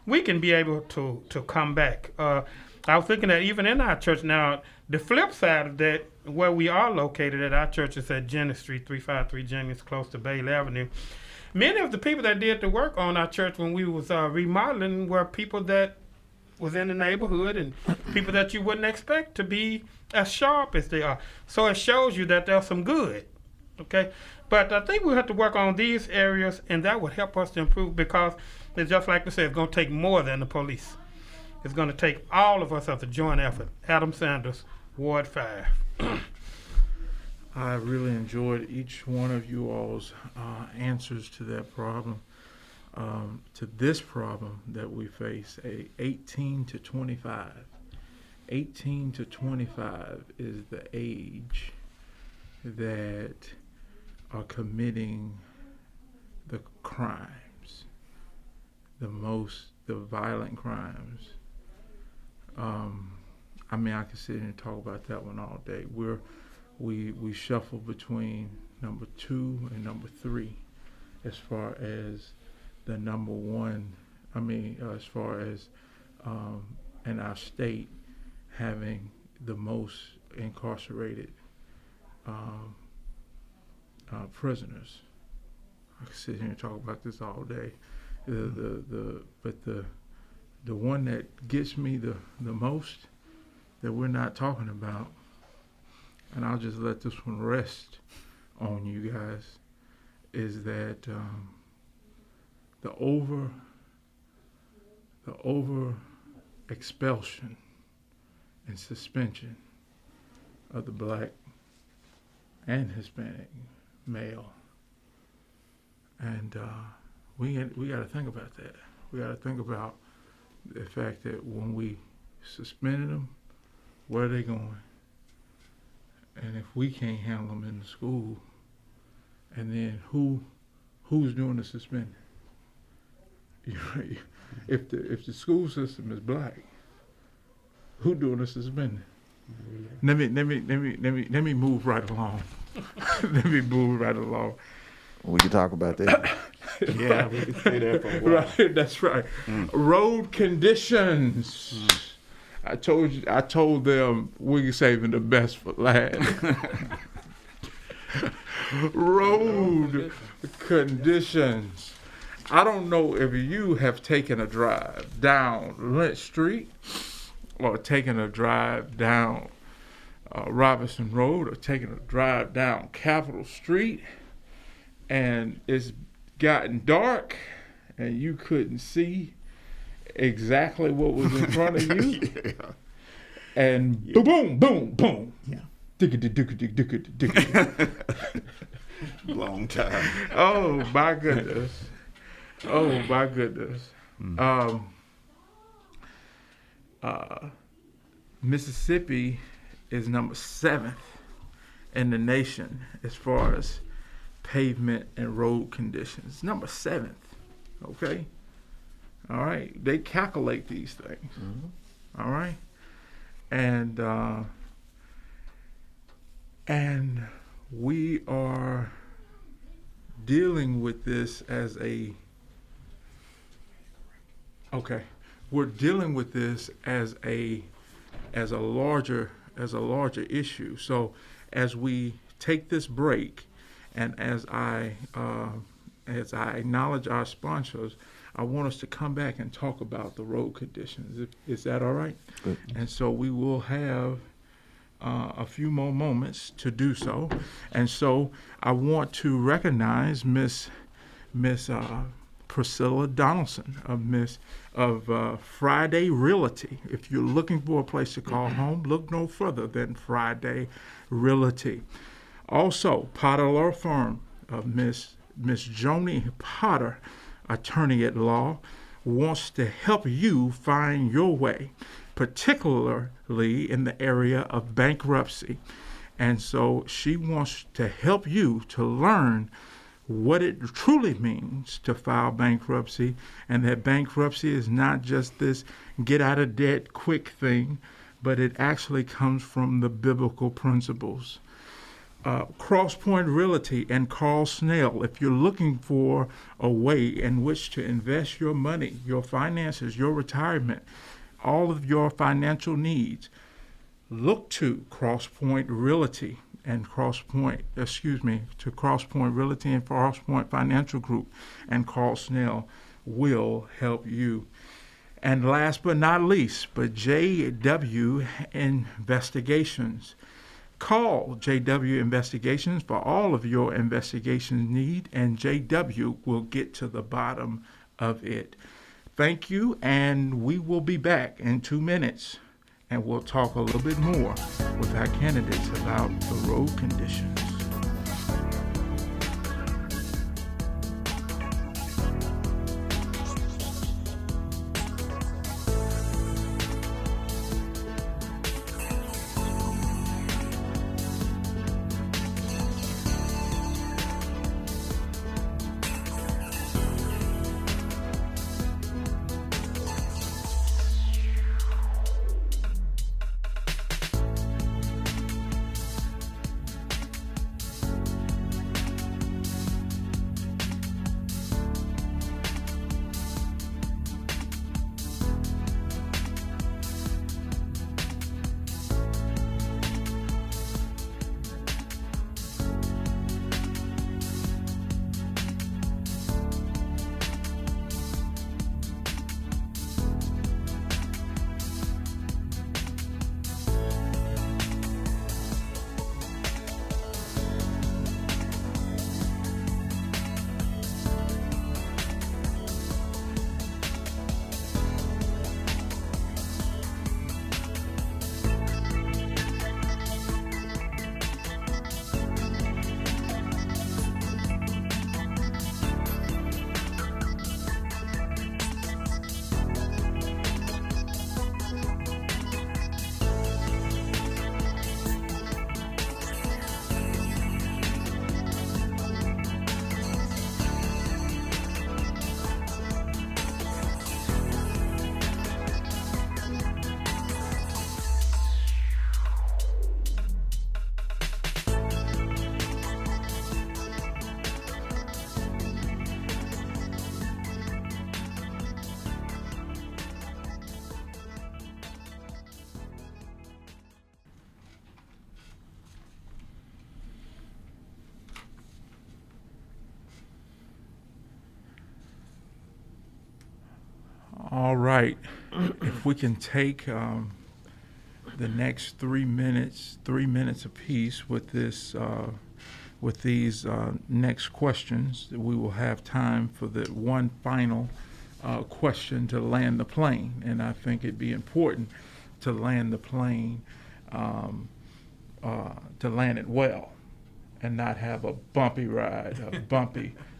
we can be able to come back. I was thinking that even in our church now, the flip side of that, where we are located at our church is at Jennings Street, 353 Jennings, close to Bailey Avenue. Many of the people that did the work on our church when we was remodeling were people that was in the neighborhood and people that you wouldn't expect to be as sharp as they are. So it shows you that there's some good Okay, but I think we have to work on these areas, and that would help us to improve because it's just like we said, it's going to take more than the police. It's going to take all of us as a joint effort. Adam Sanders, Ward 5. I really enjoyed each one of you all's answers to that problem, to this problem that we face. 18 to 25. 18 to 25 is the age that are committing the crimes, the violent crimes. I mean, I could sit here and talk about that one all day. We shuffle between number 2 and number 3 as far as the number one. I mean, as far as in our state having the most incarcerated prisoners. I could sit here and talk about this all day. But the one that gets me the most that we're not talking about, and I'll just let this one rest on you guys, is that the over expulsion and suspension of the black and Hispanic male. And we got to think about that. We got to think about the fact that when we suspended them, where are they going? And if we can't handle them in the school, and then who's doing the suspending? If the school system is black, who doing the suspending? Let me move right along. Let me move right along. We can talk about that. Yeah, we can say that for a while. Right, that's right. Road conditions. I told them we're saving the best for last. Road conditions. I don't know if you have taken a drive down Lynch Street or taken a drive down Robinson Road or taken a drive down Capitol Street and it's gotten dark and you couldn't see exactly what was in front of you. Yeah. And boom, boom, boom. Yeah. Long time. Oh my goodness. Oh my goodness. Mississippi is number 7th in the nation as far as pavement and road conditions. Number 7th. Okay? All right. They calculate these things. All right? And we are dealing with this as a we're dealing with this as a larger issue. So as we take this break, and as I acknowledge our sponsors, I want us to come back and talk about the road conditions. Is that all right? Good. And so we will have a few more moments to do so. And so I want to recognize Miss Priscilla Donaldson of Friday Realty. If you're looking for a place to call home, look no further than Friday Realty. Also, Potter Law Firm of Miss Joni Potter, attorney at law, wants to help you find your way, particularly in the area of bankruptcy. And so she wants to help you to learn what it truly means to file bankruptcy, and that bankruptcy is not just this get out of debt quick thing, but it actually comes from the biblical principles. Crosspoint Realty and Carl Snell, if you're looking for a way in which to invest your money, your finances, your retirement, all of your financial needs, look to Crosspoint Realty and Crosspoint Realty and Crosspoint Financial Group, and Carl Snell will help you. And last but not least, but JW Investigations. Call JW Investigations for all of your investigation need, and JW will get to the bottom of it. Thank you, and we will be back in 2 minutes, and we'll talk a little bit more with our candidates about the road conditions. All right. If we can take the next 3 minutes apiece with this, with these next questions, we will have time for the one final question to land the plane. And I think it'd be important to land the plane, to land it well, and not have a bumpy ride,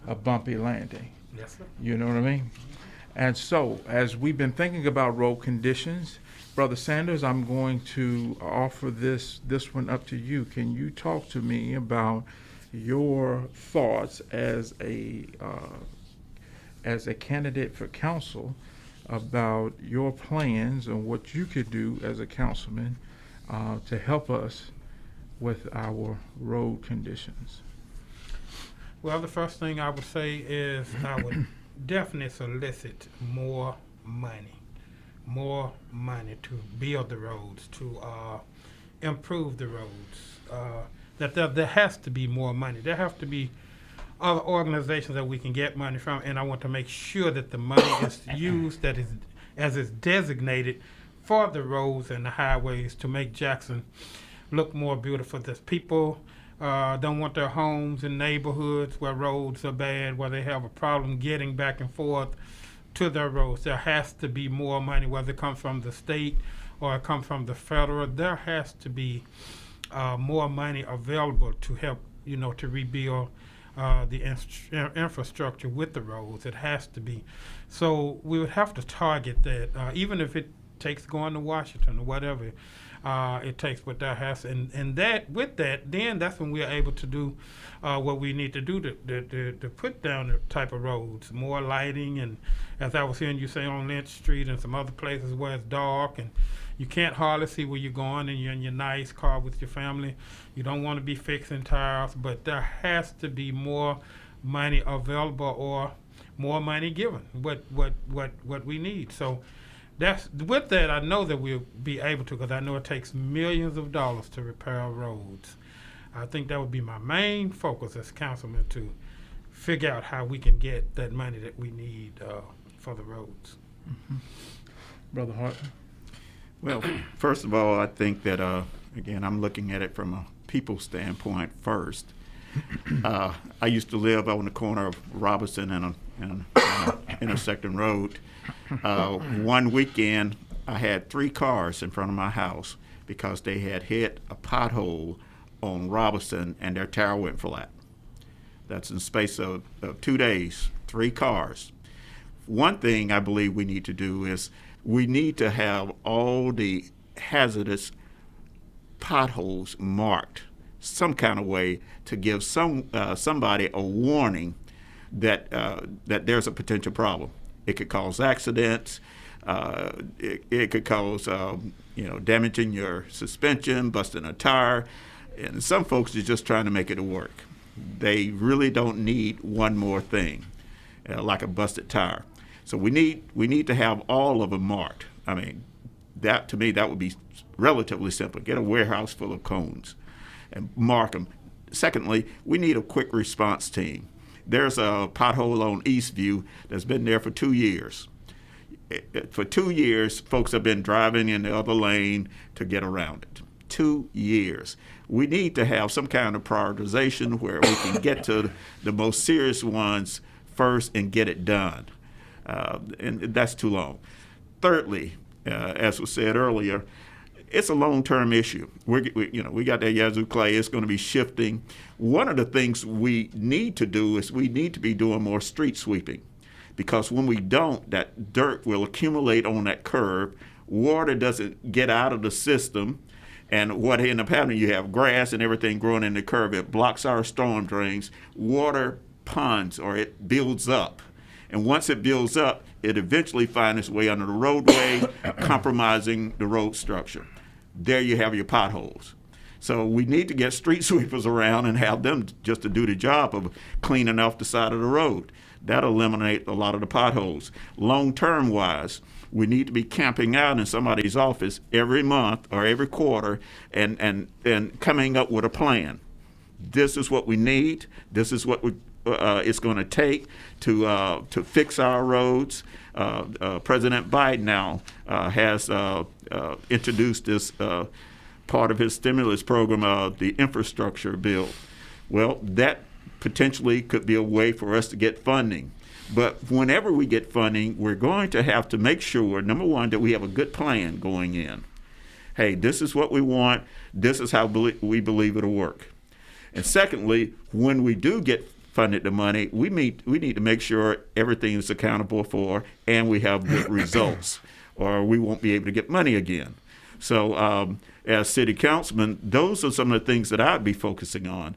a bumpy landing. Yes, sir. You know what I mean? And so, as we've been thinking about road conditions, Brother Sanders, I'm going to offer this one up to you. Can you talk to me about your thoughts as a candidate for council about your plans and what you could do as a councilman to help us with our road conditions? Well, the first thing I would say is I would definitely solicit more money to build the roads, to improve the roads. That there has to be more money. There have to be other organizations that we can get money from, and I want to make sure that the money is used as is designated for the roads and the highways to make Jackson look more beautiful. There's people don't want their homes in neighborhoods where roads are bad, where they have a problem getting back and forth to their roads. There has to be more money, whether it comes from the state or it comes from the federal. There has to be more money available to help, to rebuild the infrastructure with the roads. It has to be. So we would have to target that, even if it takes going to Washington or whatever it takes, but that has, and that with that, then that's when we are able to do what we need to do to put down the type of roads, more lighting, and as I was hearing you say on Lynch Street and some other places where it's dark and you can't hardly see where you're going, and you're in your nice car with your family. You don't want to be fixing tires, but there has to be more money available or more money given. What we need. So that's with that. I know that we'll be able to, because I know it takes millions of dollars to repair roads. I think that would be my main focus as councilman, to figure out how we can get that money that we need for the roads. Mm-hmm. Brother Hartley? Well, first of all, I think that again, I'm looking at it from a people standpoint first. I used to live on the corner of Robinson and Intersecting Road. One weekend, I had 3 cars in front of my house because they had hit a pothole on Robinson and their tire went flat. That's in the space of 2 days, 3 cars. One thing I believe we need to do is we need to have all the hazardous potholes marked some kind of way to give somebody a warning that there's a potential problem. It could cause accidents. It could cause damaging your suspension, busting a tire, and some folks are just trying to make it work. They really don't need one more thing, like a busted tire. So we need to have all of them marked. I mean, that to me that would be relatively simple. Get a warehouse full of cones and mark them. Secondly, we need a quick response team. There's a pothole on Eastview that's been there for 2 years. For 2 years, folks have been driving in the other lane to get around it. 2 years. We need to have some kind of prioritization where we can get to the most serious ones first and get it done. And that's too long. Thirdly, as was said earlier, it's a long-term issue. We got that Yazoo clay. It's going to be shifting. One of the things we need to do is we need to be doing more street sweeping, because when we don't, that dirt will accumulate on that curb. Water doesn't get out of the system, and what ends up happening, you have grass and everything growing in the curb. It blocks our storm drains. Water ponds, or it builds up. And once it builds up, it eventually finds its way under the roadway, compromising the road structure. There you have your potholes. So we need to get street sweepers around and have them just to do the job of cleaning off the side of the road. That'll eliminate a lot of the potholes. Long-term wise, we need to be camping out in somebody's office every month or every quarter and coming up with a plan. This is what we need. This is what it's going to take to fix our roads. President Biden now has introduced this part of his stimulus program, the infrastructure bill. Well, that potentially could be a way for us to get funding. But whenever we get funding, we're going to have to make sure, number one, that we have a good plan going in. Hey, this is what we want. This is how we believe it'll work. And secondly, when we do get funded the money, we need to make sure everything is accountable for and we have good results, or we won't be able to get money again. So as city councilman, those are some of the things that I'd be focusing on.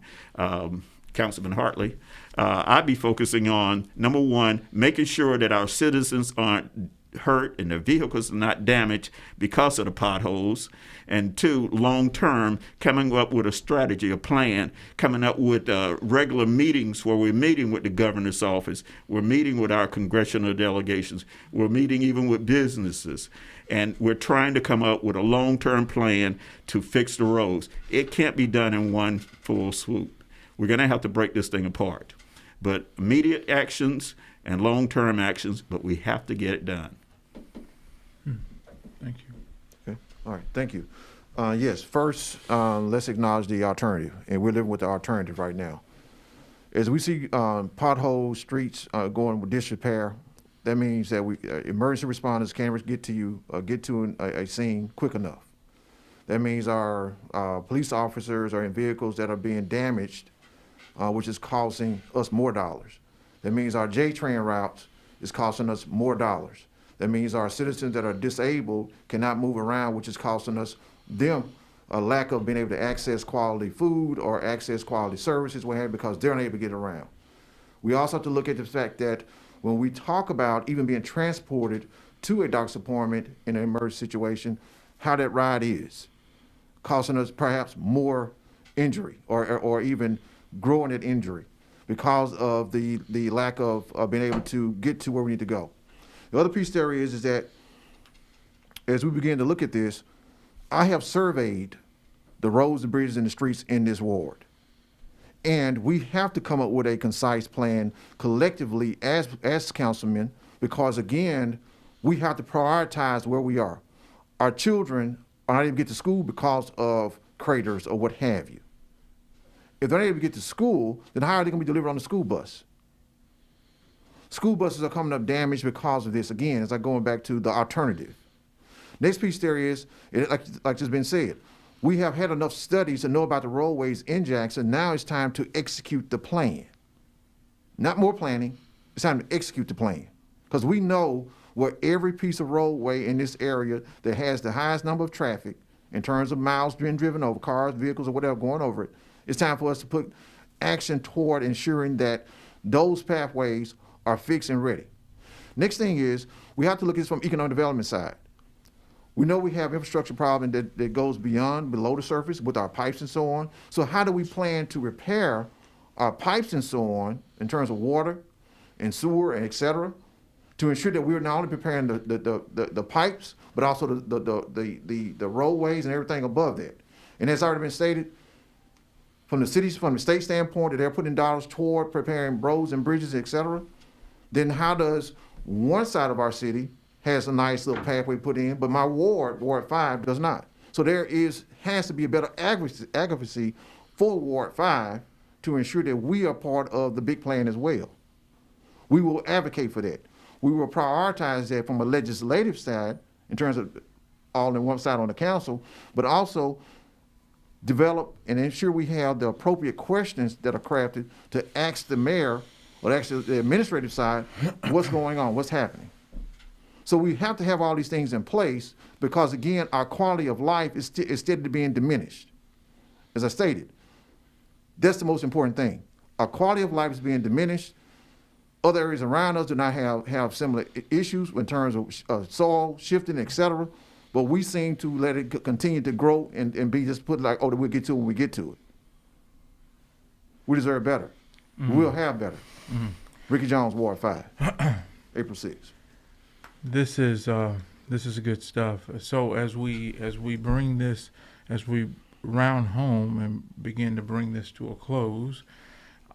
Councilman Hartley, I'd be focusing on, number one, making sure that our citizens aren't hurt and their vehicles are not damaged because of the potholes. And two, long term, coming up with a strategy, a plan, coming up with regular meetings where we're meeting with the governor's office, we're meeting with our congressional delegations, we're meeting even with businesses, and we're trying to come up with a long term plan to fix the roads. It can't be done in one full swoop. We're going to have to break this thing apart. But immediate actions and long term actions, but we have to get it done. Thank you. Okay. All right. Thank you. Yes. First, let's acknowledge the alternative, and we're living with the alternative right now. As we see potholes, streets going with disrepair, that means that we emergency responders can't get to a scene quick enough. That means our police officers are in vehicles that are being damaged, which is costing us more dollars. That means our J-train routes is costing us more dollars. That means our citizens that are disabled cannot move around, which is costing them a lack of being able to access quality food or access quality services, what have you, because they're unable to get around. We also have to look at the fact that when we talk about even being transported to a doctor's appointment in an emergency situation, how that ride is costing us perhaps more injury or even growing that injury because of the lack of being able to get to where we need to go. The other piece there is that as we begin to look at this, I have surveyed the roads and bridges and the streets in this ward. And we have to come up with a concise plan collectively as councilmen, because again, we have to prioritize where we are. Our children are not able to get to school because of craters or what have you. If they're not able to get to school, then how are they going to be delivered on the school bus? School buses are coming up damaged because of this. Again, as I'm going back to the alternative. Next piece there is, like just been said, we have had enough studies to know about the roadways in Jackson. Now it's time to execute the plan. Not more planning, it's time to execute the plan. Because we know where every piece of roadway in this area that has the highest number of traffic in terms of miles being driven over, cars, vehicles, or whatever going over it, it's time for us to put action toward ensuring that those pathways are fixed and ready. Next thing is, we have to look at this from economic development side. We know we have infrastructure problem that goes beyond, below the surface with our pipes and so on. So how do we plan to repair our pipes and so on in terms of water and sewer and et cetera, to ensure that we're not only preparing the pipes, but also the roadways and everything above that. And as already been stated, from the state standpoint, that they're putting dollars toward preparing roads and bridges, et cetera, then how does one side of our city has a nice little pathway put in, but my ward, Ward 5, does not. So there has to be a better advocacy for Ward 5 to ensure that we are part of the big plan as well. We will advocate for that. We will prioritize that from a legislative side in terms of all in one side on the council, but also develop and ensure we have the appropriate questions that are crafted to ask the mayor or actually the administrative side what's going on, what's happening. So we have to have all these things in place because, again, our quality of life is steadily being diminished. As I stated, that's the most important thing. Our quality of life is being diminished. Other areas around us do not have similar issues in terms of soil shifting, et cetera, but we seem to let it continue to grow and be just put like, oh, we'll get to it when we get to it. We deserve better. Mm-hmm. We'll have better. Mm-hmm. Ricky Jones, Ward 5, April 6th. This is good stuff. So as we bring this, as we round home and begin to bring this to a close,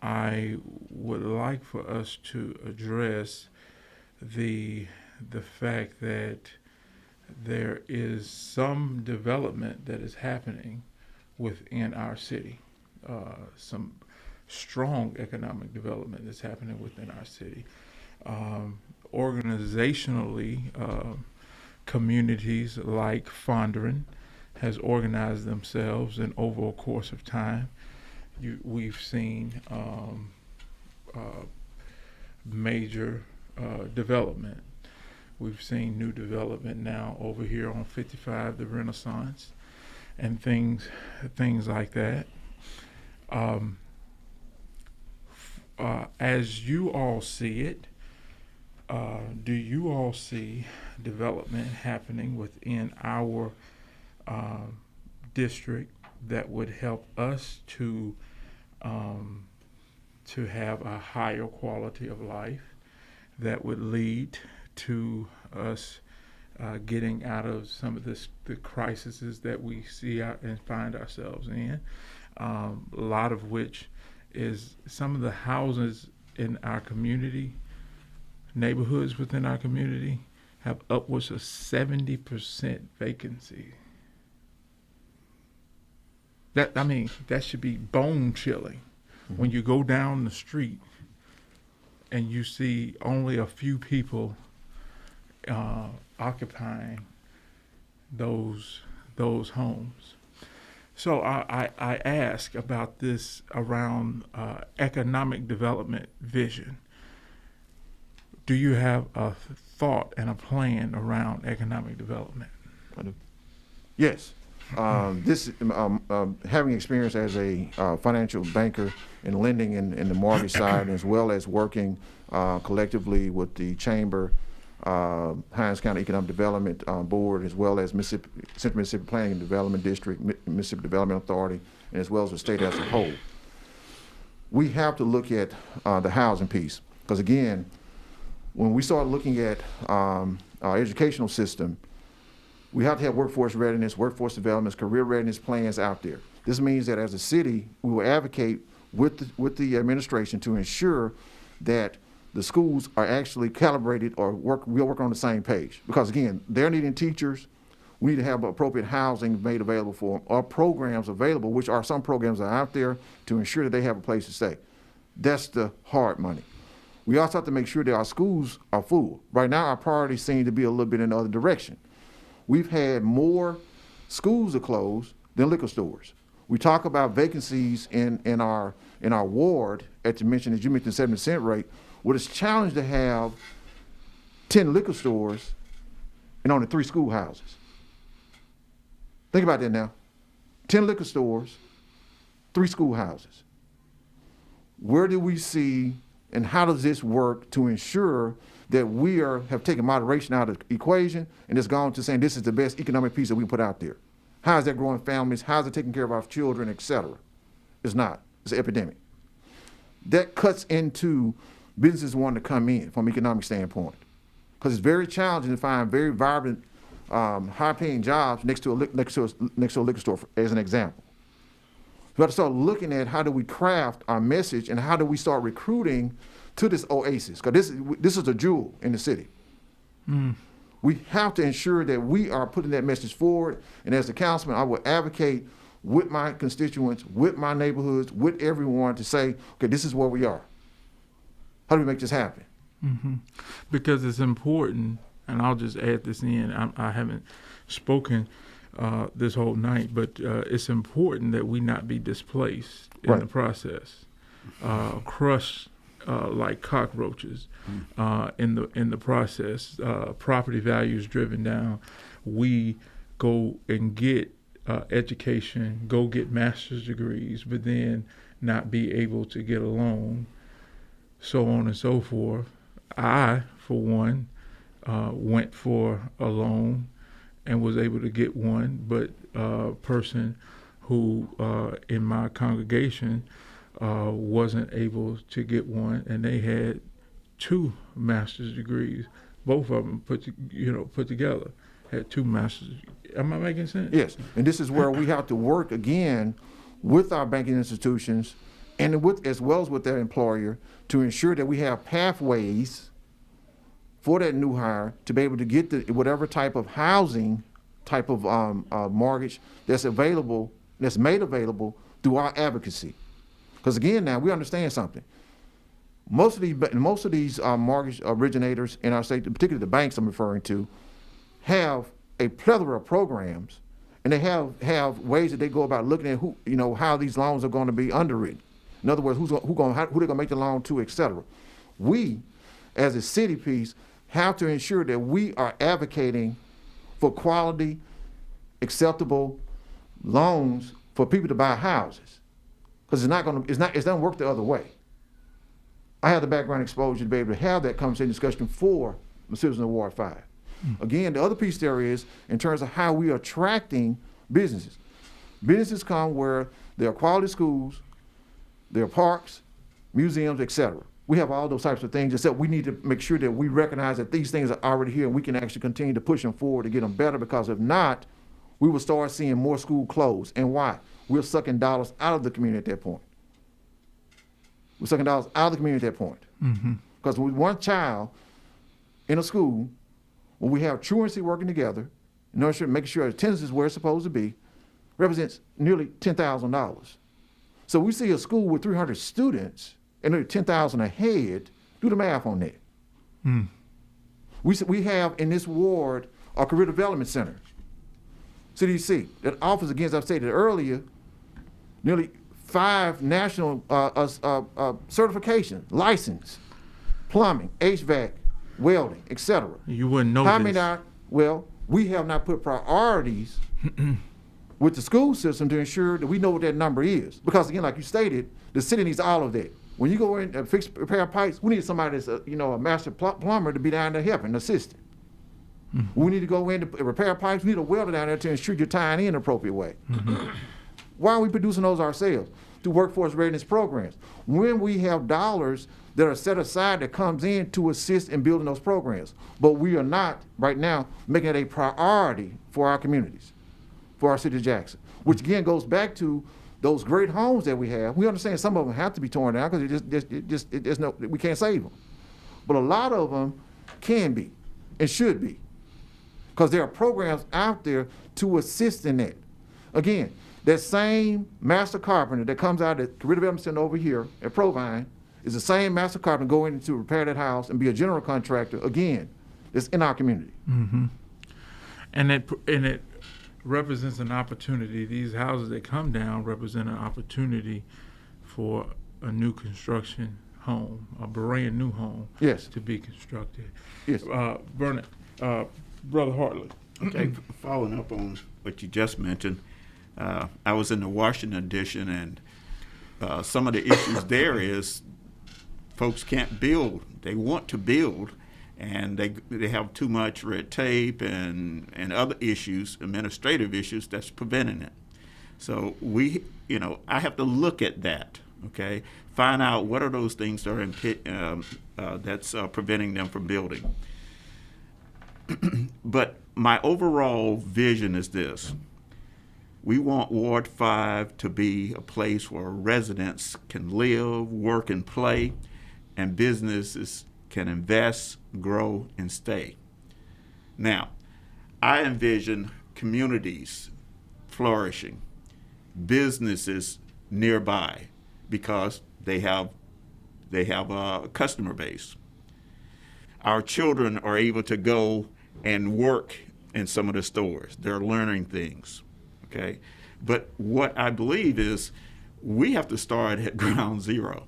I would like for us to address the fact that there is some development that is happening within our city, some strong economic development that's happening within our city. Organizationally, communities like Fondren has organized themselves, and over a course of time, we've seen major development. We've seen new development now over here on 55, the Renaissance, and things like that. As you all see it, do you all see development happening within our district that would help us to have a higher quality of life, that would lead to us getting out of some of the crises that we see out and find ourselves in, a lot of which is some of the houses in our community, neighborhoods within our community, have upwards of 70% vacancy. That should be bone chilling. Mm-hmm. When you go down the street and you see only a few people occupying those homes. So I ask about this around economic development vision. Do you have a thought and a plan around economic development? I do. Yes. Having experience as a financial banker in lending in the mortgage side, as well as working collectively with the Chamber, Hinds County Economic Development Board, as well as Central Mississippi Planning and Development District, Mississippi Development Authority, and as well as the state as a whole. We have to look at the housing piece, because again, when we start looking at our educational system, we have to have workforce readiness, workforce development, career readiness plans out there. This means that as a city, we will advocate with the administration to ensure that the schools are actually calibrated or we'll work on the same page. Because again, they're needing teachers, We need to have appropriate housing made available for them, or programs available, which are some programs that are out there to ensure that they have a place to stay. That's the hard money. We also have to make sure that our schools are full. Right now, our priorities seem to be a little bit in the other direction. We've had more schools are closed than liquor stores. We talk about vacancies in our ward, as you mentioned 7% rate. Well, it's challenged to have 10 liquor stores and only 3 schoolhouses. Think about that now. 10 liquor stores, 3 schoolhouses. Where do we see and how does this work to ensure that we have taken moderation out of the equation and it's gone to saying this is the best economic piece that we can put out there? How is that growing families? How is it taking care of our children, et cetera? It's not. It's an epidemic. That cuts into businesses wanting to come in from an economic standpoint, because it's very challenging to find very vibrant, high-paying jobs next to a liquor store, as an example. We have to start looking at how do we craft our message and how do we start recruiting to this oasis, because this is a jewel in the city. We have to ensure that we are putting that message forward, and as a councilman, I will advocate with my constituents, with my neighborhoods, with everyone to say, okay, this is where we are. How do we make this happen? Because it's important, and I'll just add this in, I haven't spoken this whole night, but it's important that we not be displaced in the process, crushed like cockroaches in the process. Property values driven down. We go and get education, go get master's degrees, but then not be able to get a loan, so on and so forth. I, for one, went for a loan and was able to get one, but a person who in my congregation wasn't able to get one, and they had 2 master's degrees, both of them put together, had 2 master's. Am I making sense? Yes, and this is where we have to work again with our banking institutions and as well as with their employer to ensure that we have pathways for that new hire to be able to get whatever type of housing, type of mortgage that's available, that's made available through our advocacy. Because again, now we understand something. Most of these mortgage originators in our state, particularly the banks I'm referring to, have a plethora of programs, and they have ways that they go about looking at how these loans are going to be underwritten. In other words, who they're going to make the loan to, et cetera. We, as a city piece, have to ensure that we are advocating for quality, acceptable loans for people to buy houses, because it doesn't work the other way. I have the background exposure to be able to have that conversation discussion for the citizens of Ward 5. Again, the other piece there is in terms of how we are attracting businesses. Businesses come where there are quality schools, there are parks, museums, et cetera. We have all those types of things, except we need to make sure that we recognize that these things are already here and we can actually continue to push them forward to get them better, because if not, we will start seeing more school closed. And why? We're sucking dollars out of the community at that point. We're sucking dollars out of the community at that point. Because with one child in a school, when we have truancy working together, making sure attendance is where it's supposed to be, represents nearly $10,000. So we see a school with 300 students and nearly $10,000 a head. Do the math on that. We have in this ward a career development center, CDC, that offers, again, as I've stated earlier, nearly 5 national certifications, license, plumbing, HVAC, welding, et cetera. You wouldn't know How this. many well, we have not put priorities with the school system to ensure that we know what that number is. Because again, like you stated, the city needs all of that. When you go in and repair pipes, we need somebody that's a master plumber to be down there helping, assisting. We need to go in to repair pipes. We need a welder down there to ensure you're tying in the appropriate way. Why are we producing those ourselves? Through workforce readiness programs. When we have dollars that are set aside that comes in to assist in building those programs. But we are not, right now, making it a priority for our communities, for our city of Jackson, which again goes back to those great homes that we have. We understand some of them have to be torn down because we can't save them. But a lot of them can be and should be. because there are programs out there to assist in that. Again, that same master carpenter that comes out at Career Development Center over here at Provine is the same master carpenter going to repair that house and be a general contractor, again, that's in our community. Mm-hmm. And it represents an opportunity. These houses that come down represent an opportunity for a new construction home, a brand new home, Yes. to be constructed. Yes. Vernon, Brother Hartley. Okay, following up on what you just mentioned, I was in the Washington edition, and some of the issues there is folks can't build. They want to build, and they have too much red tape and other issues, administrative issues, that's preventing it. So I have to look at that, okay? Find out what are those things that are that's preventing them from building. But my overall vision is this. We want Ward 5 to be a place where residents can live, work, and play, and businesses can invest, grow, and stay. Now, I envision communities flourishing, businesses nearby, because they have a customer base. Our children are able to go and work in some of the stores. They're learning things, okay? But what I believe is we have to start at ground zero.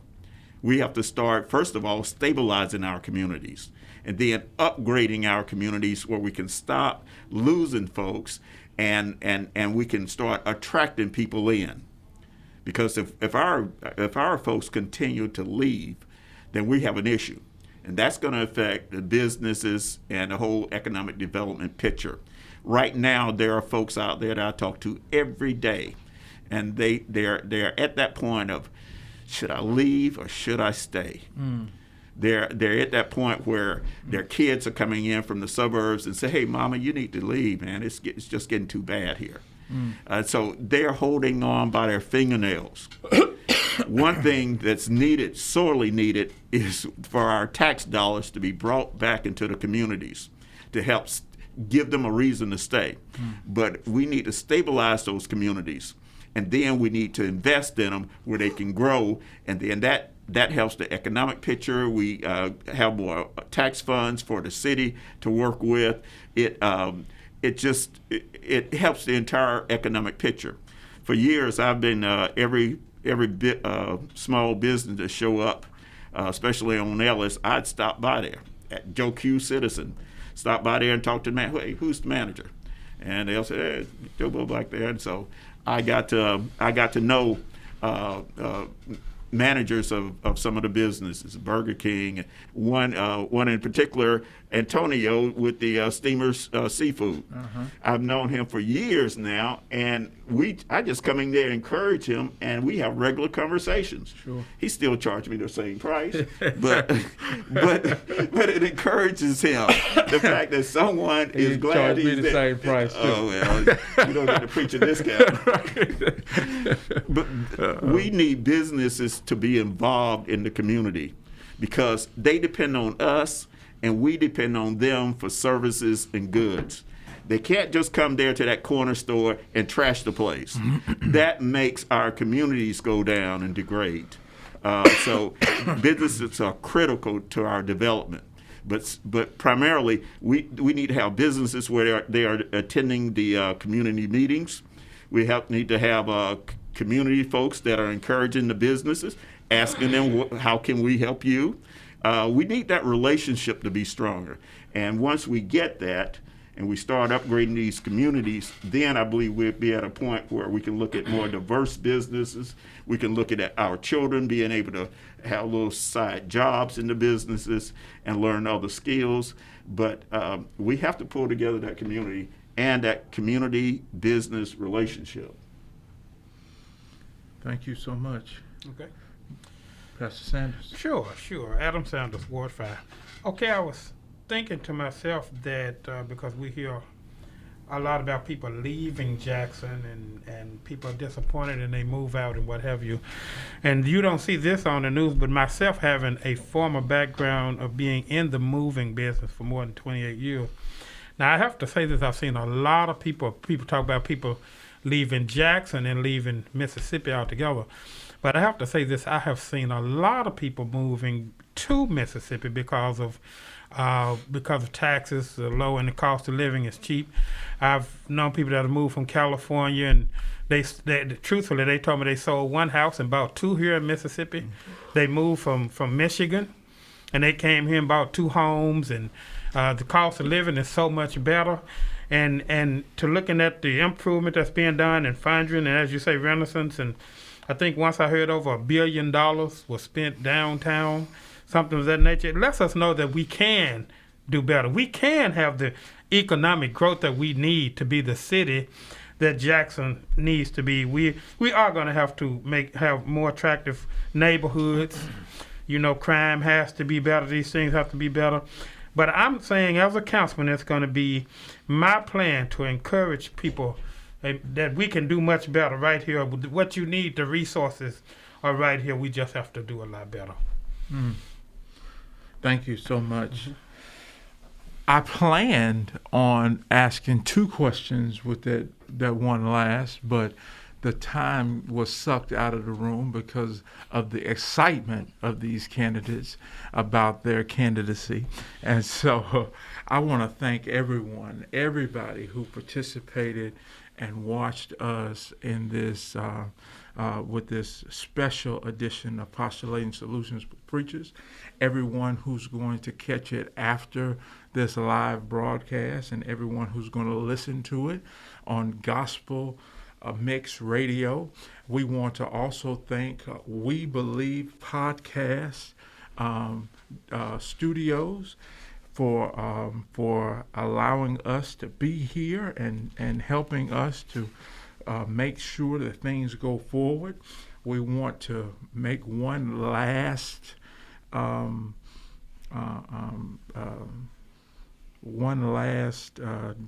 We have to start, first of all, stabilizing our communities, and then upgrading our communities where we can stop losing folks and we can start attracting people in. Because if our folks continue to leave, then we have an issue. And that's going to affect the businesses and the whole economic development picture. Right now, there are folks out there that I talk to every day, and they're at that point of, should I leave or should I stay? They're at that point where their kids are coming in from the suburbs and say, hey, mama, you need to leave, man. It's just getting too bad here. So they're holding on by their fingernails. One thing that's needed, sorely needed, is for our tax dollars to be brought back into the communities to help give them a reason to stay. But we need to stabilize those communities, and then we need to invest in them where they can grow, and then that helps the economic picture. We have more tax funds for the city to work with. It helps the entire economic picture. For years, I've been every small business that show up, especially on Ellis, I'd stop by there at Joe Q Citizen, stop by there and talk to the man. Hey, who's the manager? And they'll say, hey, Joe Blow back there. And so I got to know managers of some of the businesses, Burger King, one in particular, Antonio with the Steamers Seafood. I've known him for years now, and I just come in there and encourage him, and we have regular conversations. Sure. He still charged me the same price, but it encourages him, the fact that someone is glad he's me the there. same price too. Oh well, you don't get to preach a discount. But we need businesses to be involved in the community because they depend on us and we depend on them for services and goods. They can't just come there to that corner store and trash the place. That makes our communities go down and degrade. So businesses are critical to our development. But primarily, we need to have businesses where they are attending the community meetings. We need to have community folks that are encouraging the businesses, asking them, how can we help you? We need that relationship to be stronger. And once we get that and we start upgrading these communities, then I believe we'll be at a point where we can look at more diverse businesses. We can look at our children being able to have little side jobs in the businesses and learn other skills. But we have to pull together that community and that community-business relationship. Thank you so much. Okay. Pastor Sanders. Sure. Adam Sanders, Ward 5. Okay, I was thinking to myself that because we hear a lot about people leaving Jackson and people are disappointed and they move out and what have you. And you don't see this on the news, but myself having a former background of being in the moving business for more than 28 years, Now I have to say this: I've seen a lot of people talk about people leaving Jackson and leaving Mississippi altogether. But I have to say this: I have seen a lot of people moving to Mississippi because of taxes are low and the cost of living is cheap. I've known people that have moved from California, and they truthfully they told me they sold one house and bought two here in Mississippi. Mm-hmm. They moved from Michigan, and they came here and bought two homes, and the cost of living is so much better. And to looking at the improvement that's being done in Fondren, and as you say, Renaissance, and I think once I heard over $1 billion was spent downtown, something of that nature. It lets us know that we can do better. We can have the economic growth that we need to be the city that Jackson needs to be. We are going to have to have more attractive neighborhoods. You know, crime has to be better. These things have to be better. But I'm saying, as a councilman, it's going to be my plan to encourage people that we can do much better right here. What you need, the resources are right here. We just have to do a lot better. Mm. Thank you so much. I planned on asking two questions with that one last, but the time was sucked out of the room because of the excitement of these candidates about their candidacy. And so I want to thank everybody who participated and watched us in this with this special edition of Postulating Solutions with Preachers. Everyone who's going to catch it after this live broadcast, and everyone who's going to listen to it on Gospel Mix Radio. We want to also thank We Believe Podcast Studios for allowing us to be here and helping us to make sure that things go forward. We want to make one last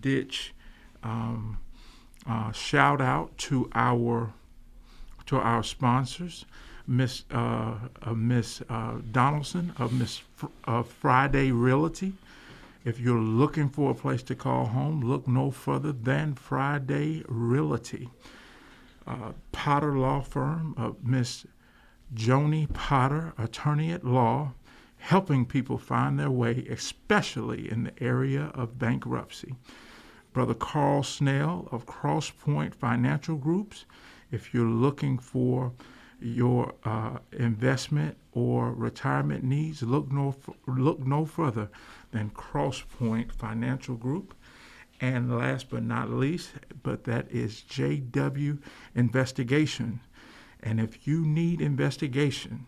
ditch shout out to our sponsors, Miss Donaldson of Friday Realty. If you're looking for a place to call home, look no further than Friday Realty. Potter Law Firm of Miss Joni Potter, attorney at law, helping people find their way, especially in the area of bankruptcy. Brother Carl Snell of Cross Point Financial Groups. If you're looking for your investment or retirement needs, look no further than Cross Point Financial Group. And last but not least, but that is JW Investigation. And if you need investigation,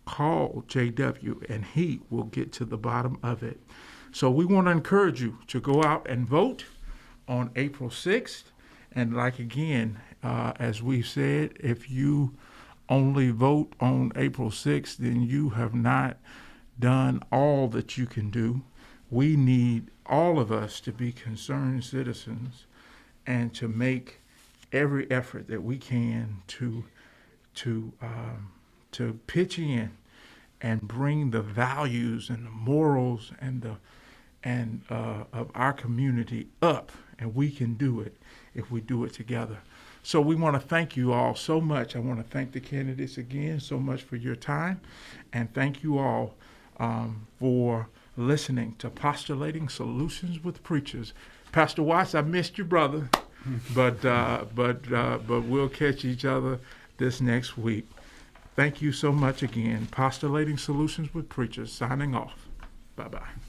call JW and he will get to the bottom of it. So we want to encourage you to go out and vote on April 6th. And as we've said, if you only vote on April 6th, then you have not done all that you can do. We need all of us to be concerned citizens and to make every effort that we can to pitch in and bring the values and the morals of our community up. And we can do it if we do it together. So we want to thank you all so much. I want to thank the candidates again so much for your time. And thank you all for listening to Postulating Solutions with Preachers. Pastor Watts, I missed you, brother. But we'll catch each other this next week. Thank you so much again. Postulating Solutions with Preachers, signing off. Bye-bye.